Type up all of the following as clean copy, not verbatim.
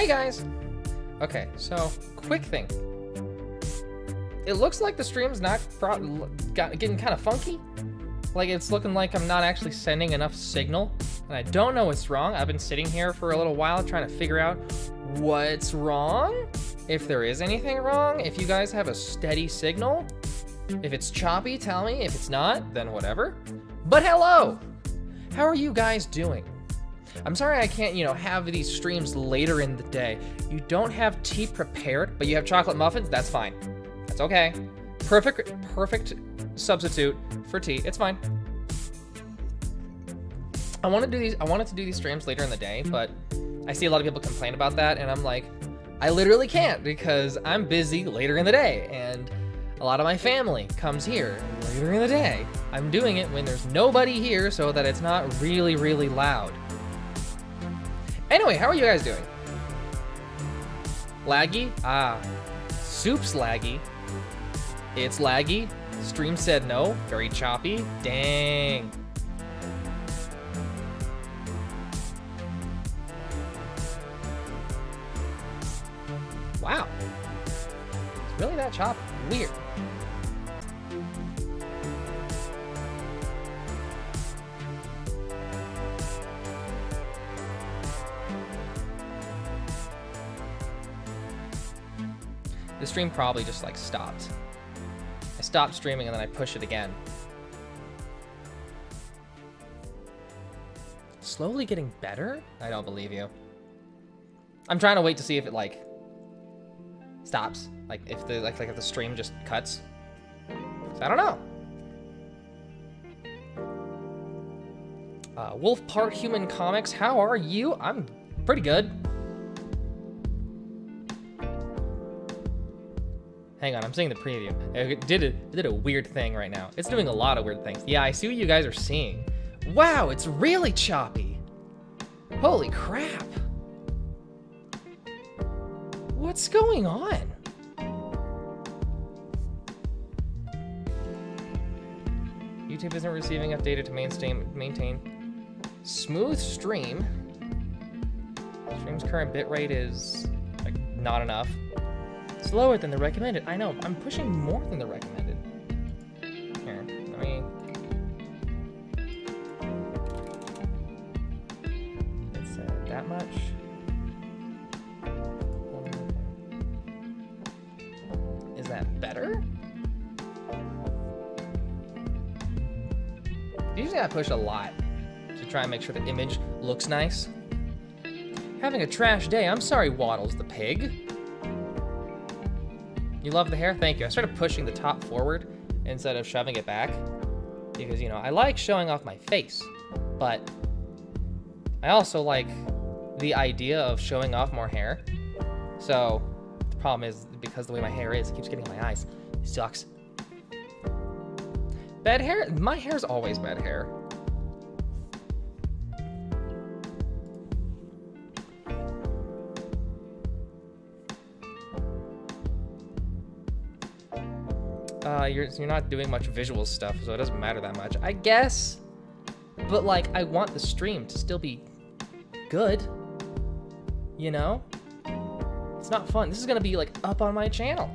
guys! Okay, so, quick thing. It looks like the stream's not getting kind of funky. Like, it's looking like I'm not actually sending enough signal. And I don't know what's wrong. I've been sitting here for a little while trying to figure out what's wrong. If there is anything wrong, if you guys have a steady signal. If it's choppy, tell me. If it's not, then whatever. But hello! How are you guys doing? I'm sorry I can't, have these streams later in the day. You don't have tea prepared, but you have chocolate muffins? That's fine. That's okay. Perfect substitute for tea. It's fine. I wanted to do these streams later in the day, but I see a lot of people complain about that, and I'm like, I literally can't because I'm busy later in the day, and a lot of my family comes here later in the day. I'm doing it when there's nobody here so that it's not really, really loud. Anyway, how are you guys doing? Laggy? Ah, soup's laggy. It's laggy. Stream said no. Very choppy. Dang. Wow. It's really that choppy? Weird. The stream probably just like stopped. I stopped streaming and then I push it again. Slowly getting better? I don't believe you. I'm trying to wait to see if it like stops. Like if the if the stream just cuts. So I don't know. Wolf Part Human Comics, how are you? I'm pretty good. Hang on, I'm seeing the preview. It did a weird thing right now. It's doing a lot of weird things. Yeah, I see what you guys are seeing. Wow, it's really choppy. Holy crap. What's going on? YouTube isn't receiving enough data to maintain smooth stream. Stream's current bitrate is like not enough. Slower than the recommended. I know, I'm pushing more than the recommended. Here, let me... It's that much. Is that better? Usually I push a lot to try and make sure the image looks nice. Having a trash day. I'm sorry, Waddles the pig. You love the hair? Thank you. I started pushing the top forward instead of shoving it back because, I like showing off my face, but I also like the idea of showing off more hair. So the problem is because the way my hair is, it keeps getting in my eyes. It sucks. Bad hair? My hair's always bad hair. You're not doing much visual stuff, so it doesn't matter that much, I guess. But like, I want the stream to still be good. It's not fun. This is gonna be like up on my channel.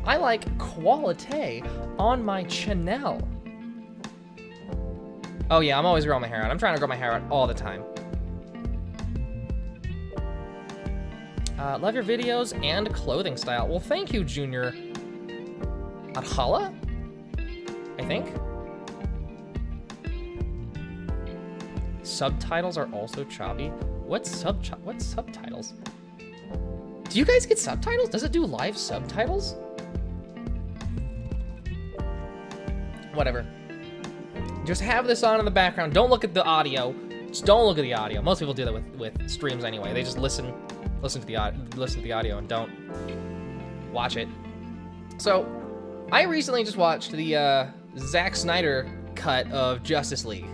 I like quality on my channel. Oh yeah, I'm always growing my hair out. I'm trying to grow my hair out all the time. Love your videos and clothing style. Well, thank you, Junior. Adhala? I think. Subtitles are also choppy. What subtitles? Do you guys get subtitles? Does it do live subtitles? Whatever. Just have this on in the background. Don't look at the audio. Just don't look at the audio. Most people do that with streams anyway. They just listen to the audio and don't watch it. So, I recently just watched the Zack Snyder cut of Justice League.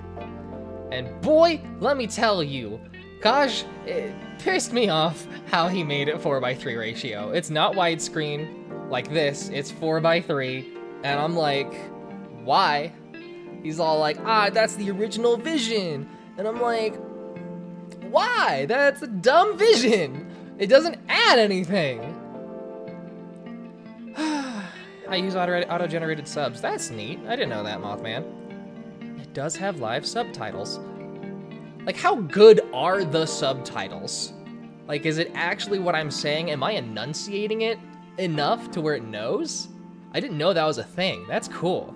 And boy, let me tell you, gosh, it pissed me off how he made it 4:3 ratio. It's not widescreen like this, it's 4:3. And I'm like, why? He's all like, that's the original vision. And I'm like, why? That's a dumb vision. It doesn't add anything. I use auto-generated subs. That's neat. I didn't know that, Mothman. It does have live subtitles. Like, how good are the subtitles? Like, is it actually what I'm saying? Am I enunciating it enough to where it knows? I didn't know that was a thing. That's cool.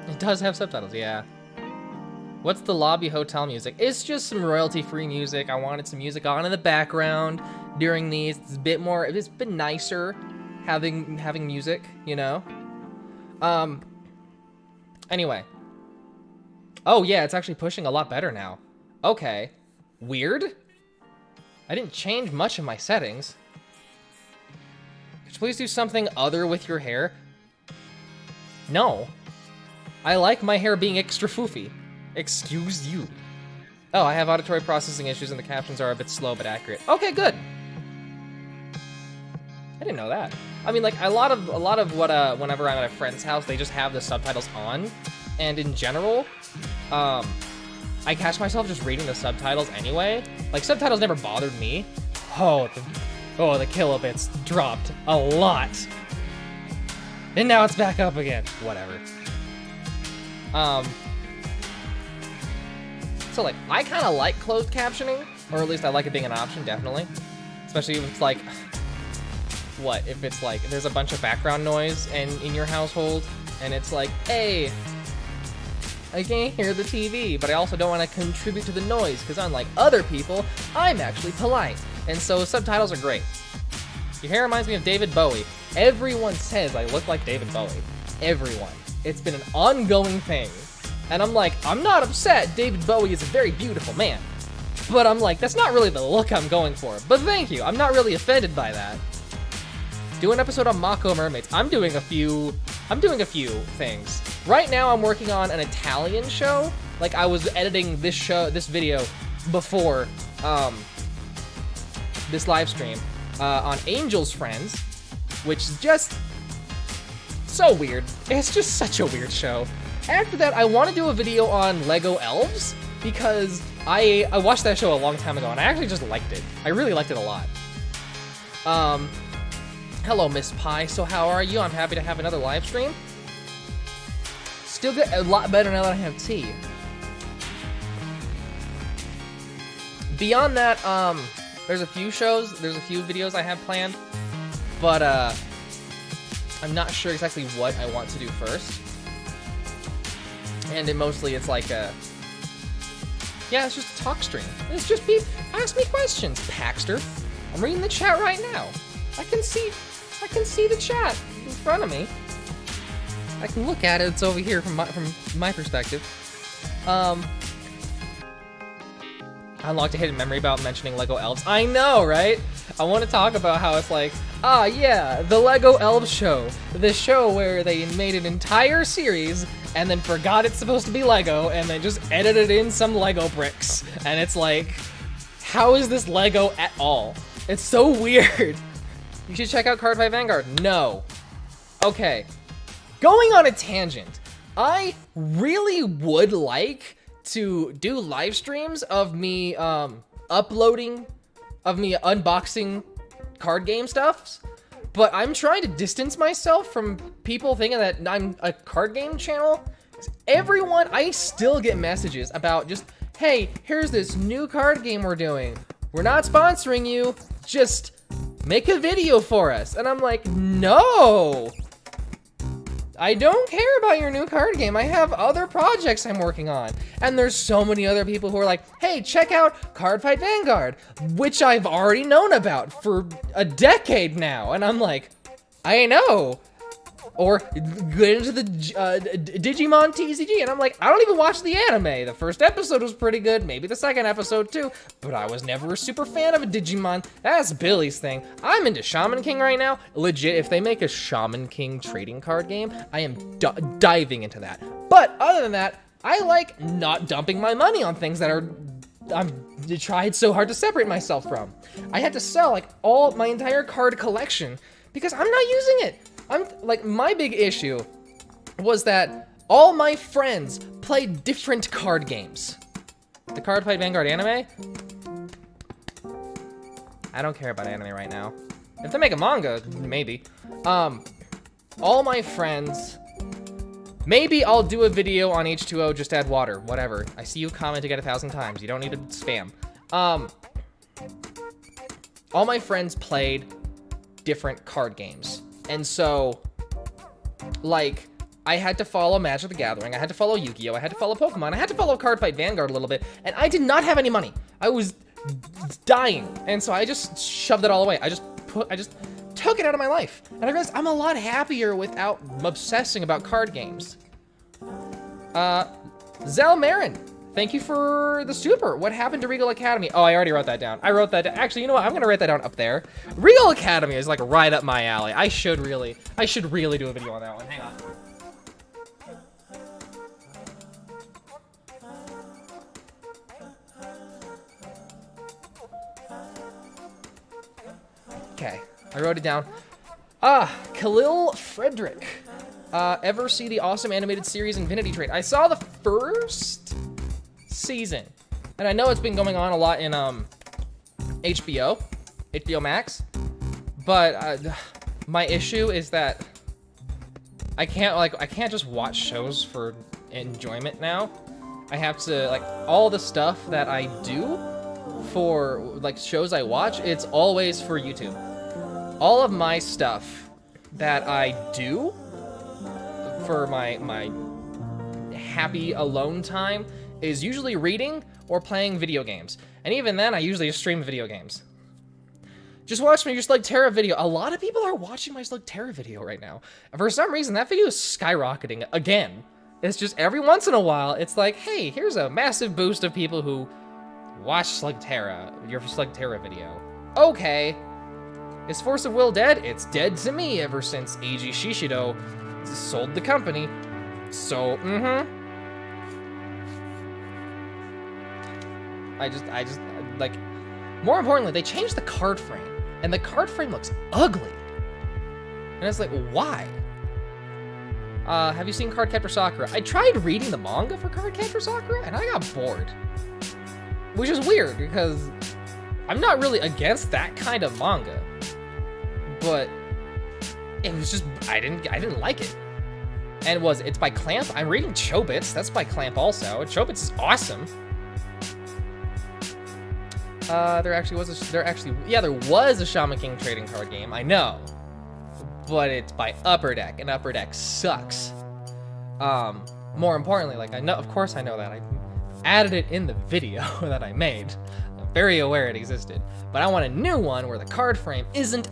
It does have subtitles, yeah. What's the lobby hotel music? It's just some royalty-free music. I wanted some music on in the background during these. It's a bit more, it's been nicer having music, you know? Anyway. Oh yeah, it's actually pushing a lot better now. Okay. Weird? I didn't change much of my settings. Could you please do something other with your hair? No. I like my hair being extra foofy. Excuse you. Oh, I have auditory processing issues and the captions are a bit slow but accurate. Okay, good. I didn't know that. I mean, like, a lot of what, whenever I'm at a friend's house, they just have the subtitles on. And in general, I catch myself just reading the subtitles anyway. Like, subtitles never bothered me. Oh, the kilobits dropped a lot. And now it's back up again. Whatever. So, like, I kind of like closed captioning, or at least I like it being an option, definitely. Especially if it's like, what? If it's like, there's a bunch of background noise in your household, and it's like, hey, I can't hear the TV, but I also don't want to contribute to the noise, because unlike other people, I'm actually polite. And so subtitles are great. Your hair reminds me of David Bowie. Everyone says I look like David Bowie. Everyone. It's been an ongoing thing. And I'm like, I'm not upset. David Bowie is a very beautiful man. But I'm like, that's not really the look I'm going for. But thank you. I'm not really offended by that. Do an episode on Mako Mermaids. I'm doing a few things. Right now I'm working on an Italian show. Like, I was editing this video before this live stream on Angel's Friends, which is just so weird. It's just such a weird show. After that, I want to do a video on Lego Elves, because I watched that show a long time ago, and I actually just liked it. I really liked it a lot. Hello, Miss Pie. So how are you? I'm happy to have another live stream. Still get a lot better now that I have tea. Beyond that, there's a few videos I have planned, but I'm not sure exactly what I want to do first. And it's like yeah, it's just a talk stream. It's just ask me questions, Paxter. I'm reading the chat right now. I can see the chat in front of me. I can look at it. It's over here from my perspective. I unlocked a hidden memory about mentioning Lego Elves. I know, right? I want to talk about how it's like, yeah, the Lego Elves show. The show where they made an entire series and then forgot it's supposed to be Lego and then just edited in some Lego bricks. And it's like, how is this Lego at all? It's so weird. You should check out Card Fight Vanguard. No. Okay. Going on a tangent. I really would like to do live streams of me unboxing card game stuffs, but I'm trying to distance myself from people thinking that I'm a card game channel. I still get messages about just, hey, here's this new card game we're doing. We're not sponsoring you, just make a video for us. And I'm like, no, I don't care about your new card game. I have other projects I'm working on. And there's so many other people who are like, hey, check out Card Fight Vanguard, which I've already known about for a decade now. And I'm like, I know. Or get into the Digimon TCG, and I'm like, I don't even watch the anime. The first episode was pretty good, maybe the second episode too, but I was never a super fan of a Digimon. That's Billy's thing. I'm into Shaman King right now. Legit, if they make a Shaman King trading card game, I am diving into that. But other than that, I like not dumping my money on things that I've tried so hard to separate myself from. I had to sell like my entire card collection because I'm not using it. My big issue was that all my friends played different card games. The Card Fight Vanguard anime? I don't care about anime right now. If they make a manga, maybe. All my friends... Maybe I'll do a video on H2O, just add water. Whatever. I see you commenting it 1,000 times. You don't need to spam. All my friends played different card games. And so, like, I had to follow Magic the Gathering. I had to follow Yu-Gi-Oh! I had to follow Pokemon. I had to follow Card Fight Vanguard a little bit. And I did not have any money. I was dying. And so I just shoved it all away. I just took it out of my life. And I realized I'm a lot happier without obsessing about card games. Zell Marin, thank you for the super. What happened to Regal Academy? Oh, I already wrote that down. I wrote that down. Actually, you know what? I'm gonna write that down up there. Regal Academy is like right up my alley. I should really do a video on that one. Hang on. Okay, I wrote it down. Khalil Frederick. Ever see the awesome animated series Infinity Train? I saw the first season. And I know it's been going on a lot in HBO Max. But my issue is that I can't just watch shows for enjoyment now. I have to, like, all the stuff that I do for, like, shows I watch, it's always for YouTube. All of my stuff that I do for my happy alone time is usually reading or playing video games. And even then, I usually stream video games. Just watch my Just Like Terra video. A lot of people are watching my Just Like Terra video right now. And for some reason, that video is skyrocketing again. It's just every once in a while, it's like, hey, here's a massive boost of people who watch Slug Terra, your Slug Terra video. Okay. Is Force of Will dead? It's dead to me ever since Eiji Shishido sold the company. So, I just, like, more importantly, they changed the card frame. And the card frame looks ugly. And it's like, why? Have you seen Cardcaptor Sakura? I tried reading the manga for Cardcaptor Sakura, and I got bored. Which is weird, because I'm not really against that kind of manga. But it was just, I didn't like it. And it's by Clamp. I'm reading Chobits. That's by Clamp also. Chobits is awesome. There was a Shaman King trading card game. I know. But it's by Upper Deck, and Upper Deck sucks. More importantly, like, of course I know that. I added it in the video that I made. I'm very aware it existed. But I want a new one where the card frame isn't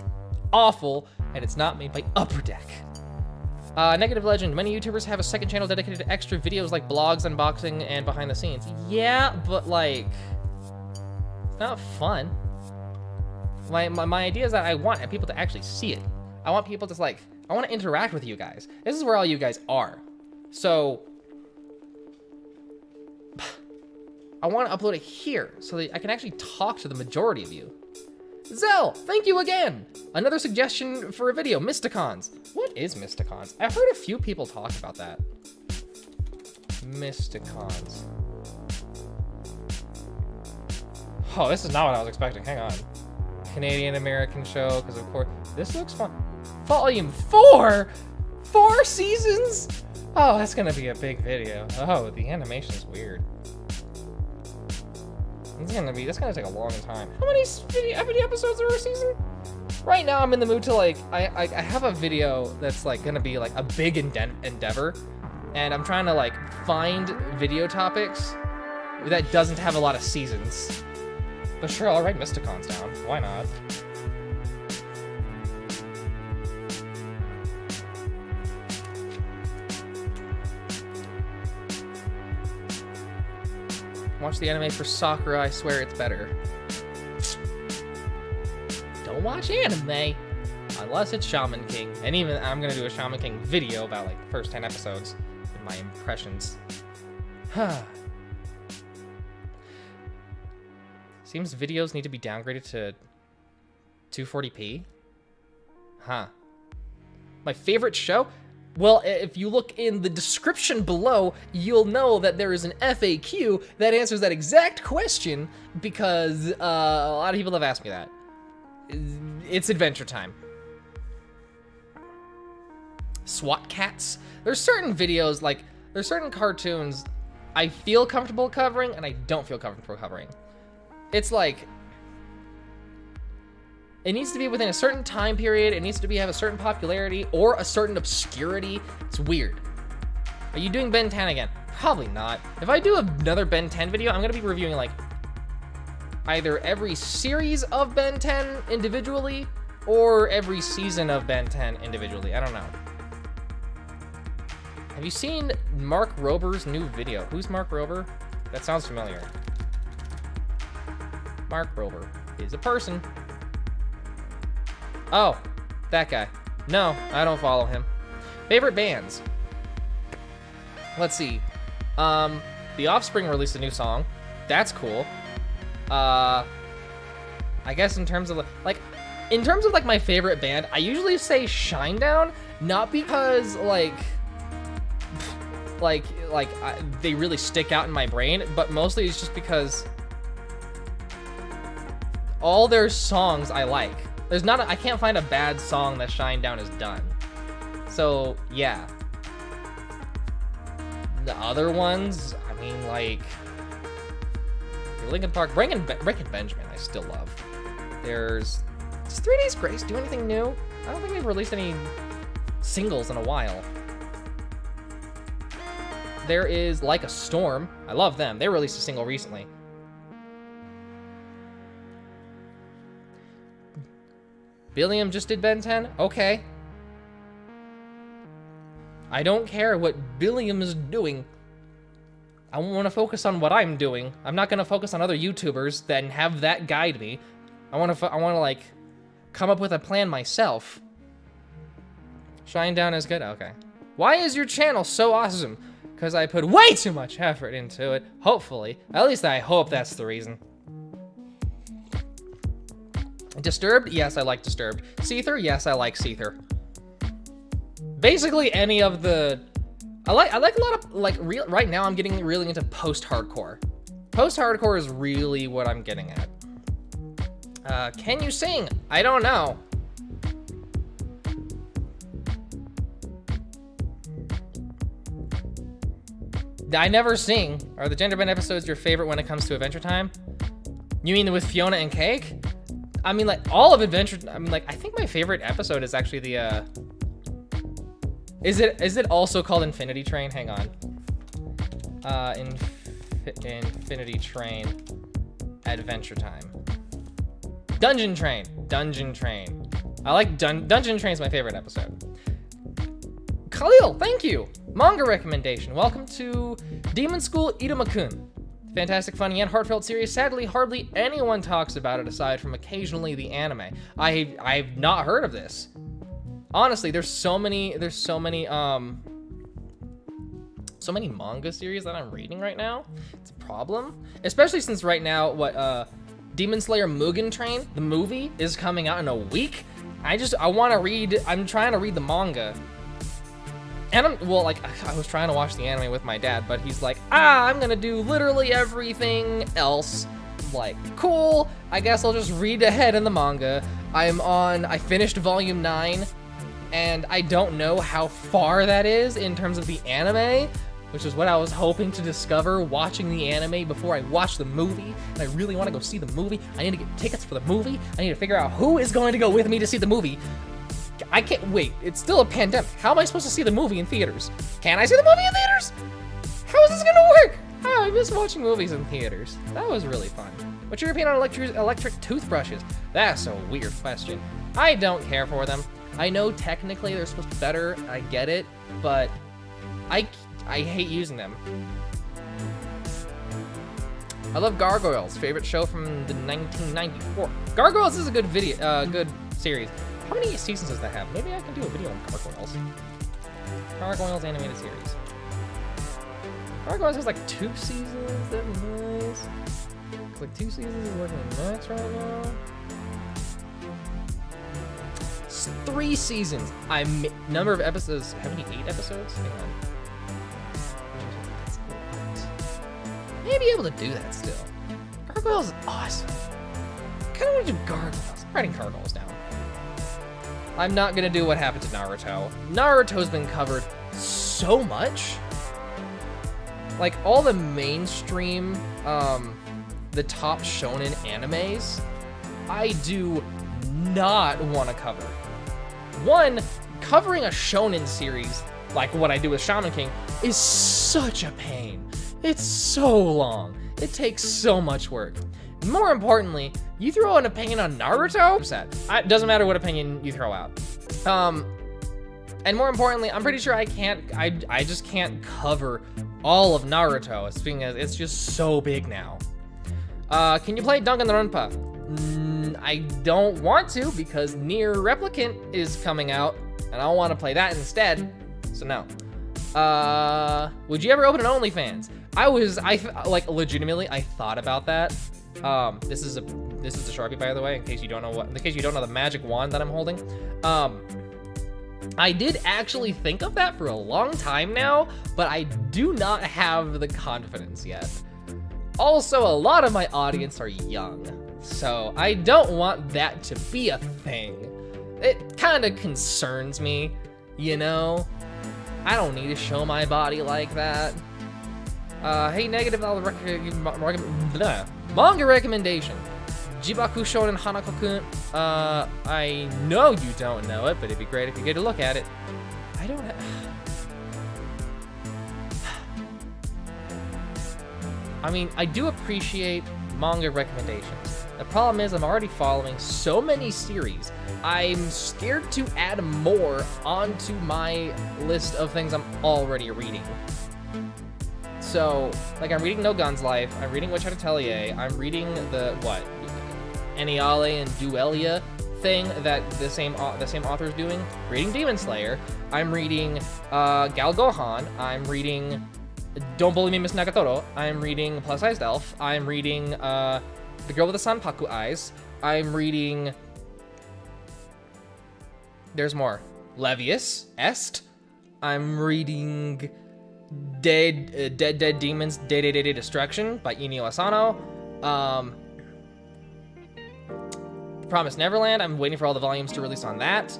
awful, and it's not made by Upper Deck. Negative Legend. Many YouTubers have a second channel dedicated to extra videos like blogs, unboxing, and behind the scenes. Yeah, but, like, it's not fun. My idea is that I want people to actually see it. I want people to, like, I want to interact with you guys. This is where all you guys are. So, I want to upload it here so that I can actually talk to the majority of you. Zell, thank you again. Another suggestion for a video, Mysticons. What is Mysticons? I've heard a few people talk about that. Mysticons. Oh, this is not what I was expecting. Hang on. Canadian-American show, because of course, this looks fun. Volume 4? 4 seasons? Oh, that's gonna be a big video. Oh, the animation's weird. That's gonna take a long time. How many episodes are a season? Right now, I'm in the mood to, like, I have a video that's, like, gonna be, like, a big endeavor. And I'm trying to, like, find video topics that doesn't have a lot of seasons. But sure, I'll write Mysticons down. Why not? Watch the anime for Sakura, I swear it's better. Don't watch anime unless it's Shaman King. And even I'm gonna do a Shaman King video about, like, the first 10 episodes and my impressions. Seems videos need to be downgraded to 240p. Huh. My favorite show? Well, if you look in the description below, you'll know that there is an FAQ that answers that exact question because a lot of people have asked me that. It's Adventure Time. SWAT cats. There's certain videos, like, there's certain cartoons I feel comfortable covering and I don't feel comfortable covering. It's like, it needs to be within a certain time period, it needs to have a certain popularity or a certain obscurity. It's weird. Are you doing Ben 10 again? Probably not. If I do another Ben 10 video, I'm gonna be reviewing like either every series of Ben 10 individually or every season of Ben 10 individually. I don't know. Have you seen Mark Rober's new video? Who's Mark Rober? That sounds familiar. Mark Rober is a person. Oh, that guy. No, I don't follow him. Favorite bands? Let's see. The Offspring released a new song. That's cool. I guess in terms of like my favorite band, I usually say Shinedown, not because they really stick out in my brain, but mostly it's just because all their songs I like. I can't find a bad song that Shinedown has done. So, yeah. The other ones, I mean, like Linkin Park, Breaking Benjamin, I still love. Does 3 Days Grace do anything new? I don't think they've released any singles in a while. There is Like a Storm. I love them. They released a single recently. Billiam just did Ben 10? Okay. I don't care what Billiam is doing. I want to focus on what I'm doing. I'm not going to focus on other YouTubers then have that guide me. I want to like come up with a plan myself. Shinedown is good? Okay. Why is your channel so awesome? Because I put way too much effort into it. Hopefully. At least I hope that's the reason. Disturbed? Yes, I like Disturbed. Seether? Yes, I like Seether. Basically any of the... I like a lot of, like, right now I'm getting really into post-hardcore. Post-hardcore is really what I'm getting at. Can you sing? I don't know. I never sing. Are the gender bend episodes your favorite when it comes to Adventure Time? You mean with Fiona and Cake? I mean, like, all of Adventure... I mean, like, I think my favorite episode is actually the, Is it also called Infinity Train? Hang on. Infinity Train Adventure Time. Dungeon Train. I like Dungeon Train's my favorite episode. Khalil, thank you. Manga recommendation. Welcome to Demon School Iruma-kun. Fantastic, funny, and heartfelt series. Sadly, hardly anyone talks about it aside from occasionally the anime. I've not heard of this. Honestly, there's so many manga series that I'm reading right now. It's a problem, especially since right now Demon Slayer Mugen Train, the movie, is coming out in a week. I'm trying to read the manga. And I was trying to watch the anime with my dad, but he's like, I'm gonna do literally everything else. I'm like, cool, I guess I'll just read ahead in the manga. I finished volume 9, and I don't know how far that is in terms of the anime, which is what I was hoping to discover watching the anime before I watch the movie. And I really want to go see the movie. I need to get tickets for the movie. I need to figure out who is going to go with me to see the movie. I can't wait. It's still a pandemic. How am I supposed to see the movie in theaters? Can I see the movie in theaters? How is this gonna work? I miss watching movies in theaters. That was really fun. What's your opinion on electric toothbrushes? That's a weird question. I don't care for them. I know technically they're supposed to be better. I get it, but I hate using them. I love Gargoyles. Favorite show from the 1994. Gargoyles is a good good series. How many seasons does that have? Maybe I can do a video on Gargoyles. Gargoyles animated series. Gargoyles has like 2 seasons. That's nice. It's like 2 seasons is working on Max right now. It's 3 seasons. Number of episodes, 78 episodes? Hang on. Maybe able to do that still. Gargoyles is awesome. I kind of want to do Gargoyles. I'm writing Gargoyles down. I'm not gonna do what happened to Naruto. Naruto's been covered so much. Like all the mainstream, the top shonen animes, I do not want to cover. One, covering a shonen series like what I do with Shaman King is such a pain. It's so long. It takes so much work. More importantly, you throw an opinion on Naruto, it doesn't matter what opinion you throw out. And more importantly, I'm pretty sure I just can't cover all of Naruto, it's just so big now. Can you play Danganronpa? I don't want to because Nier Replicant is coming out, and I want to play that instead, so no. Would you ever open an OnlyFans? Like legitimately, I thought about that. This is a Sharpie, by the way, in case you don't know the magic wand that I'm holding. I did actually think of that for a long time now, but I do not have the confidence yet. Also, a lot of my audience are young, so I don't want that to be a thing. It kind of concerns me, you know? I don't need to show my body like that. Hey, negative manga recommendation. Jibaku Shonen Hanako-kun. I know you don't know it, but it'd be great if you get a look at it. I don't I mean, I do appreciate manga recommendations. The problem is I'm already following so many series. I'm scared to add more onto my list of things I'm already reading. So, like, I'm reading No Gun's Life, I'm reading Witch Hat Atelier, I'm reading the, Eniale and Duelia thing that the same author's doing, reading Demon Slayer, I'm reading Gal Gohan, I'm reading Don't Bully Me, Miss Nagatoro, I'm reading Plus Sized Elf, I'm reading The Girl with the Sanpaku Eyes, I'm reading... There's more. Levius, Est, I'm reading... Dead Demons, Day Destruction by Inio Asano. Promised Neverland, I'm waiting for all the volumes to release on that.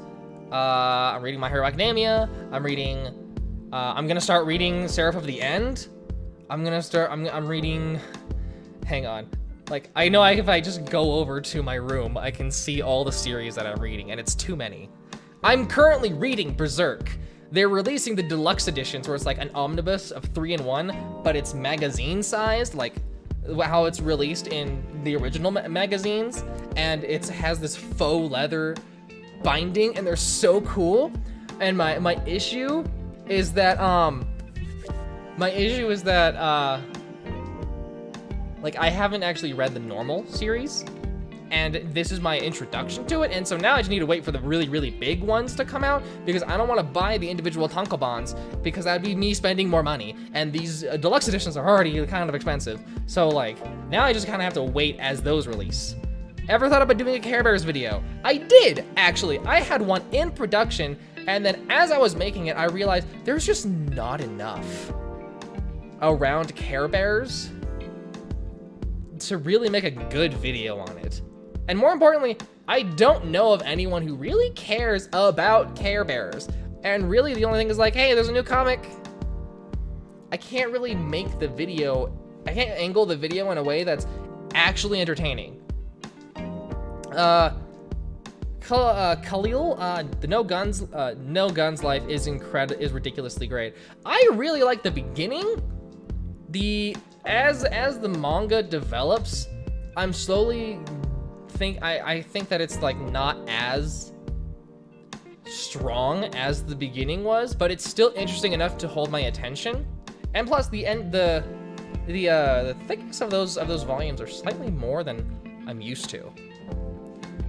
I'm reading My Hero Academia. I'm gonna start reading Seraph of the End. I'm reading, hang on. Like, I know if I just go over to my room, I can see all the series that I'm reading, and it's too many. I'm currently reading Berserk. They're releasing the deluxe editions where it's like an omnibus of 3-in-1, but it's magazine sized, like how it's released in the original magazines, and it has this faux leather binding, and they're so cool. And my issue is that like I haven't actually read the normal series, and this is my introduction to it, and so now I just need to wait for the really, really big ones to come out, because I don't want to buy the individual tankobons, because that'd be me spending more money, and these deluxe editions are already kind of expensive, so like, now I just kind of have to wait as those release. Ever thought about doing a Care Bears video? I did, actually. I had one in production, and then as I was making it, I realized there's just not enough around Care Bears to really make a good video on it. And more importantly, I don't know of anyone who really cares about Care Bears. And really the only thing is like, hey, there's a new comic. I can't really make the video, I can't angle the video in a way that's actually entertaining. Khalil, the No Guns Life is ridiculously great. I really like the beginning. As the manga develops, I'm slowly I think that it's like not as strong as the beginning was, but it's still interesting enough to hold my attention. And plus the thickness of those volumes are slightly more than I'm used to.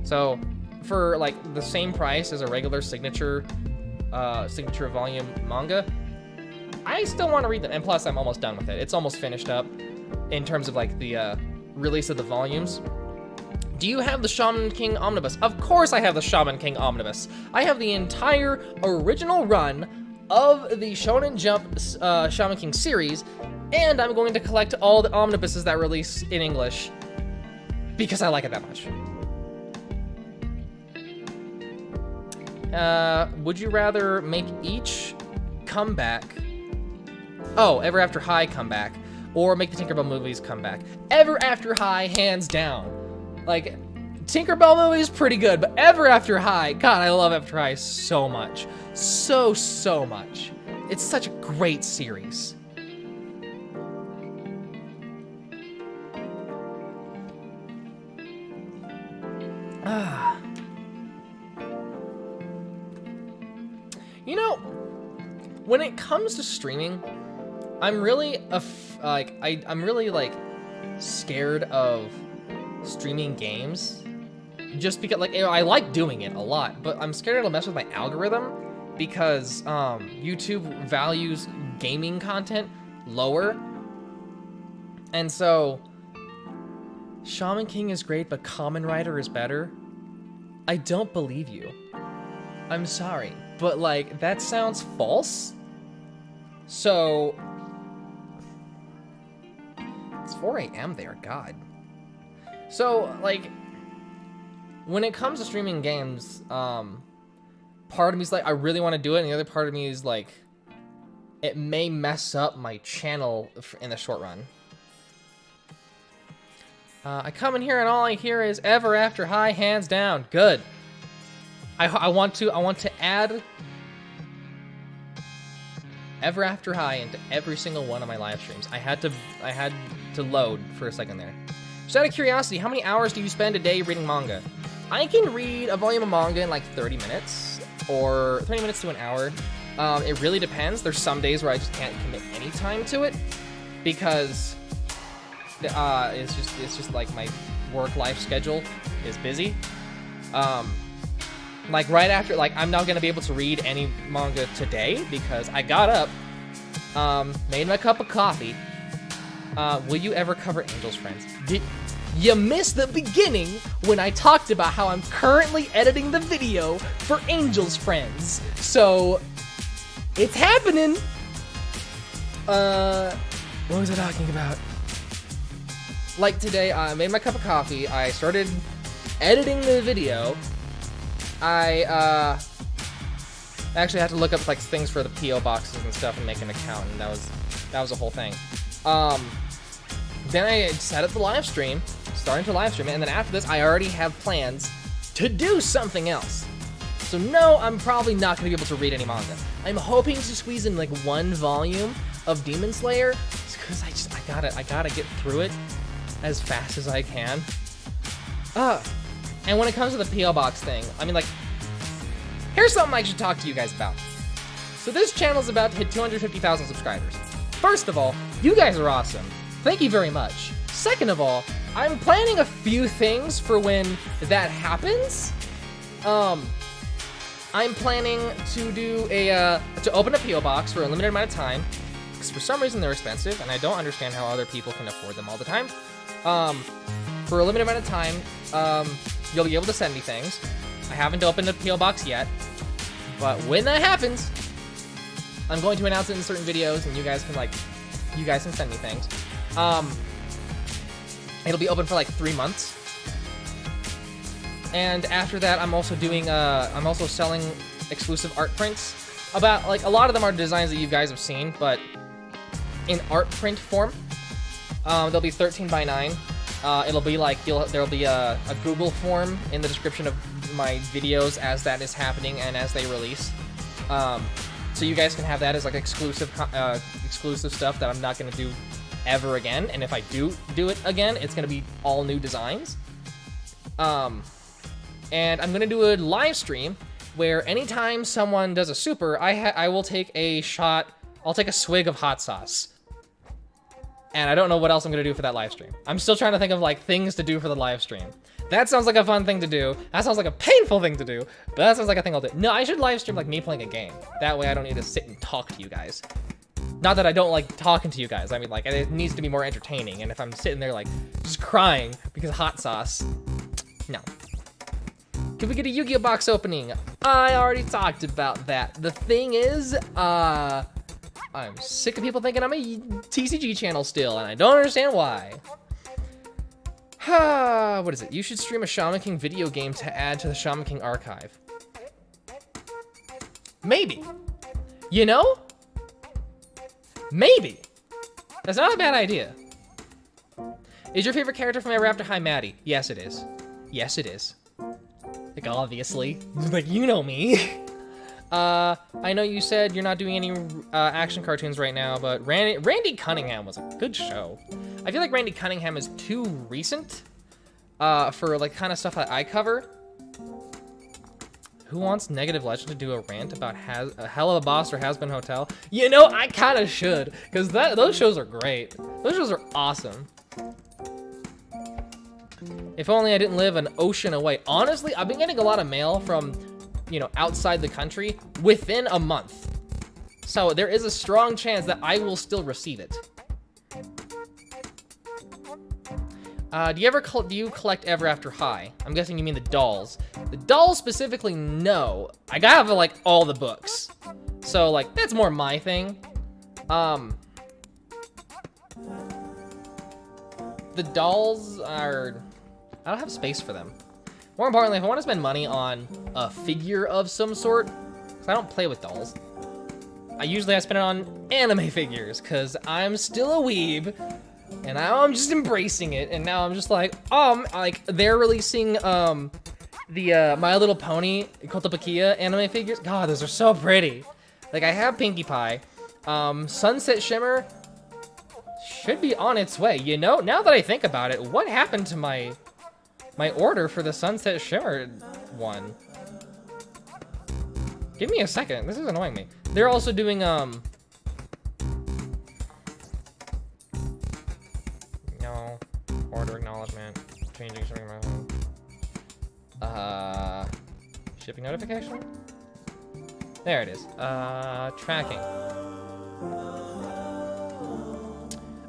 So for like the same price as a regular signature volume manga, I still want to read them. And plus I'm almost done with it. It's almost finished up in terms of like the release of the volumes. Do you have the Shaman King Omnibus? Of course I have the Shaman King Omnibus. I have the entire original run of the Shonen Jump Shaman King series, and I'm going to collect all the omnibuses that release in English because I like it that much. Would you rather make each comeback? Oh, Ever After High comeback, or make the Tinkerbell movies come back? Ever After High, hands down. Like, Tinkerbell movie is pretty good, but Ever After High, God, I love After High so much. So much. It's such a great series. You know, when it comes to streaming, I'm really I'm really like scared of streaming games, just because like, you know, I like doing it a lot, but I'm scared it'll mess with my algorithm because YouTube values gaming content lower, and so Shaman King is great, but Kamen Rider is better. I don't believe you. I'm sorry, but like that sounds false. So it's 4 a.m. there, God. So, like, when it comes to streaming games, part of me is like, I really want to do it, and the other part of me is like, it may mess up my channel in the short run. I come in here and all I hear is Ever After High, hands down. Good. I want to add Ever After High into every single one of my live streams. I had to load for a second there. Just out of curiosity, how many hours do you spend a day reading manga? I can read a volume of manga in like 30 minutes, or 30 minutes to an hour. It really depends. There's some days where I just can't commit any time to it because it's just like my work-life schedule is busy. Like right after, like I'm not gonna be able to read any manga today because I got up, made my cup of coffee. Will you ever cover Angel's Friends? Did you miss the beginning when I talked about how I'm currently editing the video for Angel's Friends? So it's happening. What was I talking about? Like today, I made my cup of coffee. I started editing the video. I actually had to look up like things for the PO boxes and stuff and make an account, and that was a whole thing. Then I set up the live stream, starting to live stream it, and then after this, I already have plans to do something else. So no, I'm probably not gonna be able to read any manga. I'm hoping to squeeze in like one volume of Demon Slayer, because I gotta get through it as fast as I can. And when it comes to the PO box thing, I mean, like, here's something I should talk to you guys about. So this channel's about to hit 250,000 subscribers. First of all, you guys are awesome. Thank you very much. Second of all, I'm planning a few things for when that happens. I'm planning to do to open a PO box for a limited amount of time, because for some reason they're expensive, and I don't understand how other people can afford them all the time. For a limited amount of time, you'll be able to send me things. I haven't opened a PO box yet, but when that happens, I'm going to announce it in certain videos, and you guys can send me things. It'll be open for like 3 months. And after that, I'm also selling exclusive art prints. About, like, a lot of them are designs that you guys have seen, but in art print form. They'll be 13 by 9. It'll be like, there'll be a Google form in the description of my videos as that is happening and as they release. So you guys can have that as like exclusive stuff that I'm not gonna do ever again. And if I do it again, it's gonna be all new designs. And I'm gonna do a live stream where anytime someone does a super, I will take a shot. I'll take a swig of hot sauce. And I don't know what else I'm gonna do for that live stream. I'm still trying to think of like things to do for the live stream. That sounds like a fun thing to do. That sounds like a painful thing to do, but that sounds like a thing I'll do. No, I should live stream like me playing a game. That way I don't need to sit and talk to you guys. Not that I don't like talking to you guys. I mean, like, it needs to be more entertaining. And if I'm sitting there like just crying because of hot sauce, No. Can we get a Yu-Gi-Oh box opening? I already talked about that. The thing is, I'm sick of people thinking I'm a TCG channel still, and I don't understand why. What is it? You should stream a Shaman King video game to add to the Shaman King archive. Maybe. You know? Maybe. That's not a bad idea. Is your favorite character from Ever After High Maddie? Yes, it is. Yes, it is. Like, obviously. Like, you know me. I know you said you're not doing any action cartoons right now, but Randy Cunningham was a good show. I feel like Randy Cunningham is too recent for, like, kind of stuff that I cover. Who wants Negative Legend to do a rant about a Hell of a Boss or Has Been Hotel? You know, I kind of should, because those shows are great. Those shows are awesome. If only I didn't live an ocean away. Honestly, I've been getting a lot of mail from, you know, outside the country within a month. So there is a strong chance that I will still receive it. Do you collect Ever After High? I'm guessing you mean the dolls. The dolls specifically, no. I have, like, all the books. So, like, that's more my thing. The dolls are... I don't have space for them. More importantly, if I want to spend money on a figure of some sort, because I don't play with dolls, I spend it on anime figures, because I'm still a weeb, and now I'm just embracing it, and now I'm just like, like, they're releasing, the, My Little Pony Kotobukiya anime figures. God, those are so pretty. Like, I have Pinkie Pie. Sunset Shimmer should be on its way. You know, now that I think about it, what happened to my order for the Sunset Shimmer one? Give me a second. This is annoying me. They're also doing, no. Order acknowledgement. Changing shipping shipping notification? There it is. Tracking.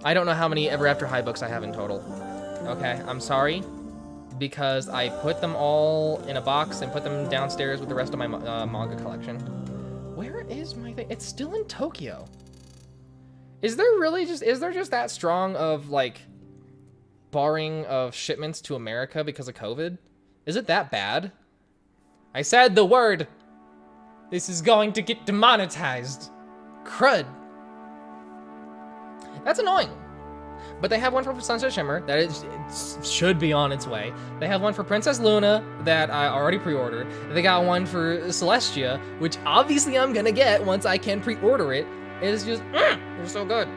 I don't know how many Ever After High books I have in total. Okay, I'm sorry. Because I put them all in a box and put them downstairs with the rest of my manga collection. Where is my thing? It's still in Tokyo. Is there just that strong of, like, barring of shipments to America because of COVID? Is it that bad? I said the word. This is going to get demonetized. Crud. That's annoying. But they have one for Sunset Shimmer that it should be on its way. They have one for Princess Luna that I already pre-ordered. They got one for Celestia, which obviously I'm gonna get once I can pre-order it. It's just, they're so good.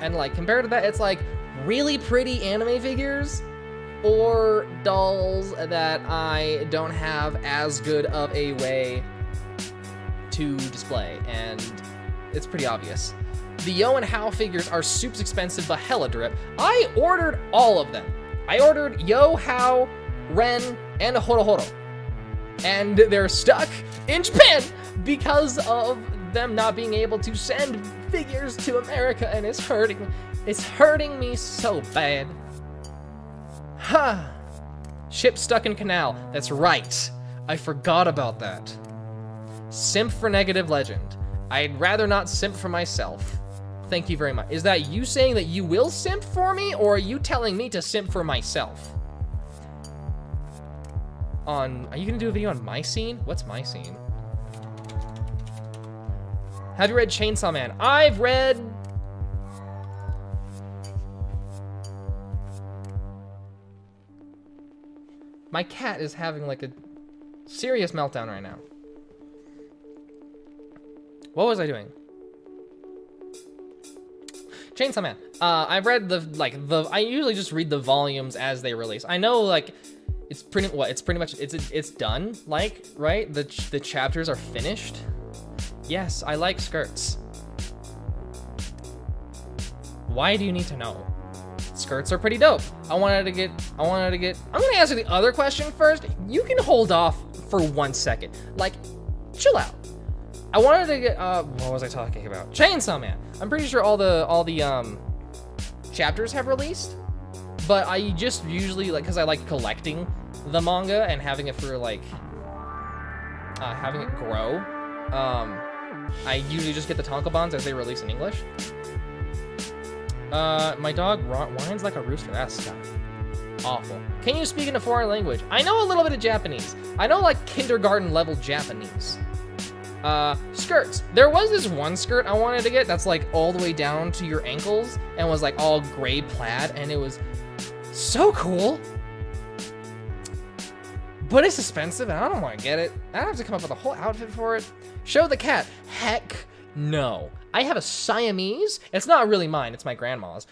And, like, compared to that, it's like really pretty anime figures or dolls that I don't have as good of a way to display, and it's pretty obvious. The Yo and How figures are super expensive, but hella drip. I ordered all of them. I ordered Yo, How, Ren, and Horo. And they're stuck in Japan because of them not being able to send figures to America, and it's hurting me so bad. Ship stuck in canal. That's right. I forgot about that. Simp for Negative Legend. I'd rather not simp for myself. Thank you very much. Is that you saying that you will simp for me, or are you telling me to simp for myself? Are you gonna do a video on my scene? What's my scene? Have you read Chainsaw Man? I've read... My cat is having, like, a serious meltdown right now. What was I doing? Chainsaw Man. I've read I usually just read the volumes as they release. I know, like, it's pretty much it's done, like, right? The chapters are finished. Yes, I like skirts. Why do you need to know? Skirts are pretty dope. I'm gonna answer the other question first. You can hold off for 1 second. Like, chill out. I wanted to get, what was I talking about? Chainsaw Man. I'm pretty sure all the chapters have released, but I just usually, like, because I like collecting the manga and having it for, like, having it grow. I usually just get the tankobons as they release in English. My dog whines like a rooster. That's awful. Can you speak in a foreign language? I know a little bit of Japanese. I know, like, kindergarten level Japanese. Skirts. There was this one skirt I wanted to get that's like all the way down to your ankles and was like all gray plaid, and it was so cool. But it's expensive and I don't want to get it. I have to come up with a whole outfit for it. Show the cat. Heck no. I have a Siamese. It's not really mine, it's my grandma's.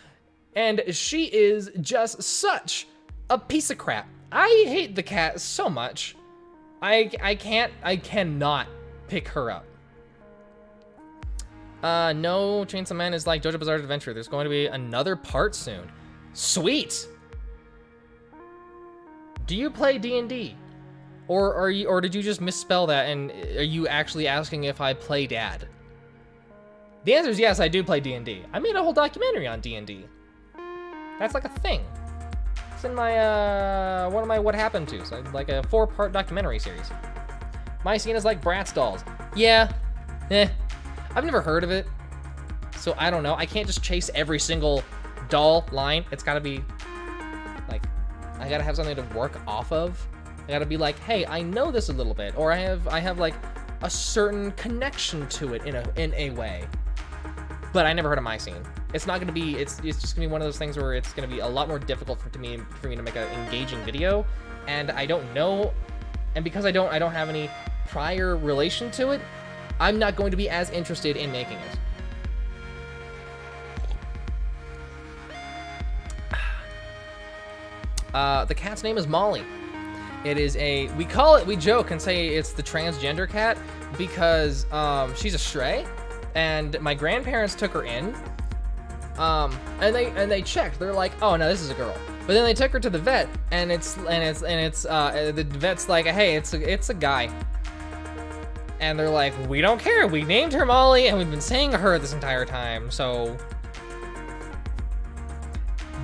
And she is just such a piece of crap. I hate the cat so much. I cannot pick her up. No, Chainsaw Man is like JoJo Bizarre Adventure. There's going to be another part soon. Sweet. Do you play D&D? Or did you just misspell that and are you actually asking if I play Dad? The answer is yes, I do play D&D. I made a whole documentary on D&D. That's like a thing. It's in my, one of my What Happened To, so like a 4-part documentary series. My scene is like Bratz dolls. Yeah, I've never heard of it, so I don't know. I can't just chase every single doll line. It's gotta be, like, I gotta have something to work off of. I gotta be like, hey, I know this a little bit, or I have like a certain connection to it in a way. But I never heard of my scene. It's not gonna be. It's just gonna be one of those things where it's gonna be a lot more difficult for me to make an engaging video, and I don't know, and because I don't have any prior relation to it, I'm not going to be as interested in making it. The cat's name is Molly. It is we joke and say it's the transgender cat because she's a stray, and my grandparents took her in, and they checked. They're like, oh no, this is a girl. But then they took her to the vet, and the vet's like, hey, it's a guy. And they're like, we don't care. We named her Molly, and we've been saying her this entire time. So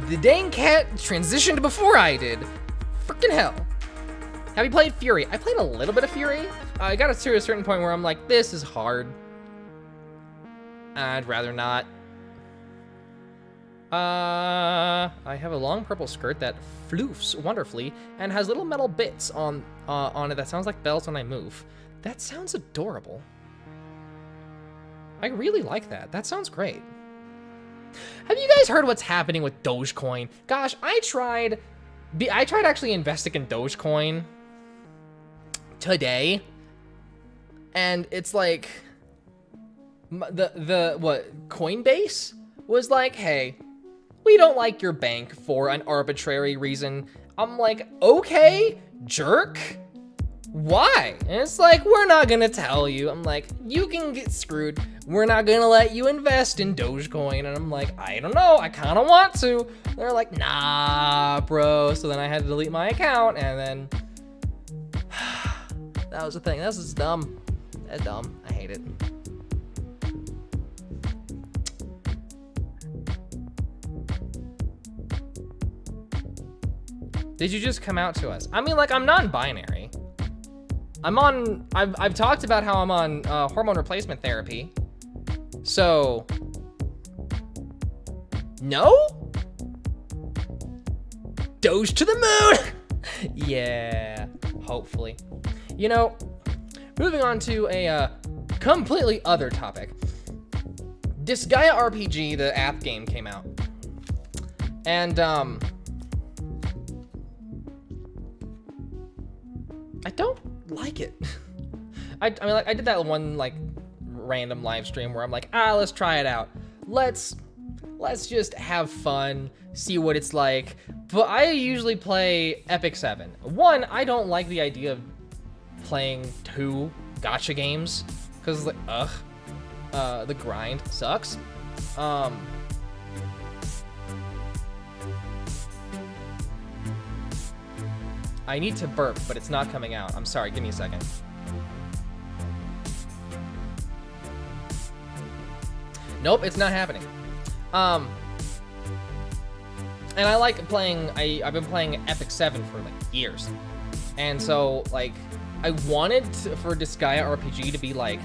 the dang cat transitioned before I did. Frickin' hell. Have you played Fury? I played a little bit of Fury. I got to a certain point where I'm like, this is hard. I'd rather not. I have a long purple skirt that floofs wonderfully and has little metal bits on it that sounds like bells when I move. That sounds adorable. I really like that. That sounds great. Have you guys heard what's happening with Dogecoin? Gosh, I tried actually investing in Dogecoin today, and it's like Coinbase was like, hey, we don't like your bank for an arbitrary reason. I'm like, okay, jerk. Why? And it's like, we're not gonna tell you. I'm like, you can get screwed. We're not gonna let you invest in Dogecoin. And I'm like, I don't know, I kinda want to. They're like, nah, bro. So then I had to delete my account, and then that was the thing. This is dumb. That's dumb. I hate it. Did you just come out to us? I mean, like, I'm non-binary. I've talked about how I'm on hormone replacement therapy. So, no? Doge to the moon! Yeah, hopefully. You know, moving on to a completely other topic. Disgaea RPG, the app game, came out. And, I don't like it. I mean, like, I did that one, like, random live stream where I'm like, let's try it out. Let's just have fun, see what it's like. But I usually play Epic 7. One, I don't like the idea of playing 2 gacha games, because, like, the grind sucks. I need to burp, but it's not coming out. I'm sorry, give me a second. Nope, it's not happening. And I like playing, I've been playing Epic 7 for like years. And so like, I wanted for Disgaea RPG to be like,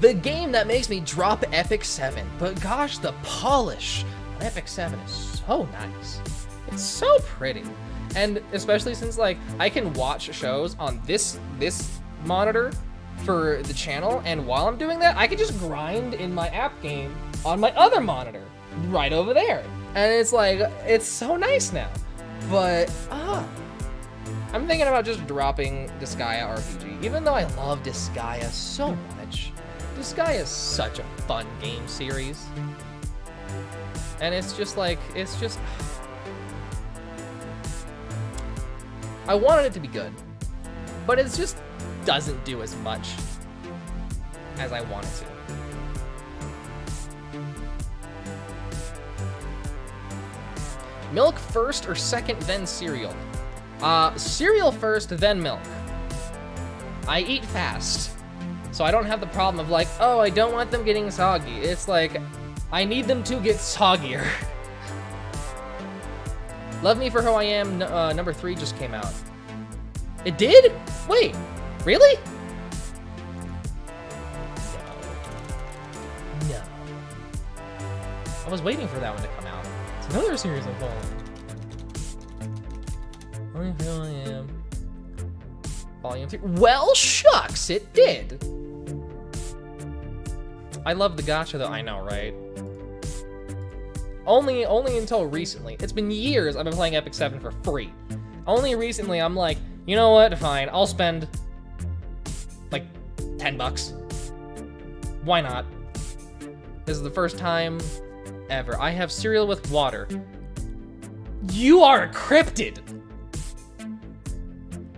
the game that makes me drop Epic 7. But gosh, the polish on Epic 7 is so nice. It's so pretty. And especially since like, I can watch shows on this monitor for the channel, and while I'm doing that, I can just grind in my app game on my other monitor right over there. And it's like, it's so nice now. But, I'm thinking about just dropping Disgaea RPG. Even though I love Disgaea so much, Disgaea is such a fun game series. And it's just like, I wanted it to be good, but it just doesn't do as much as I want it to. Milk first or second, then cereal? Cereal first, then milk. I eat fast, so I don't have the problem of like, oh, I don't want them getting soggy. It's like, I need them to get soggier. Love Me for Who I Am, number 3 just came out. It did? Wait, really? No. I was waiting for that one to come out. It's another series I'm following. Love Me for Who I Am. Volume 3. Well, shucks, it did. I love the gacha though, I know, right? Only until recently. It's been years I've been playing Epic 7 for free. Only recently I'm like, you know what, fine, I'll spend like $10. Why not? This is the first time ever. I have cereal with water. You are a cryptid!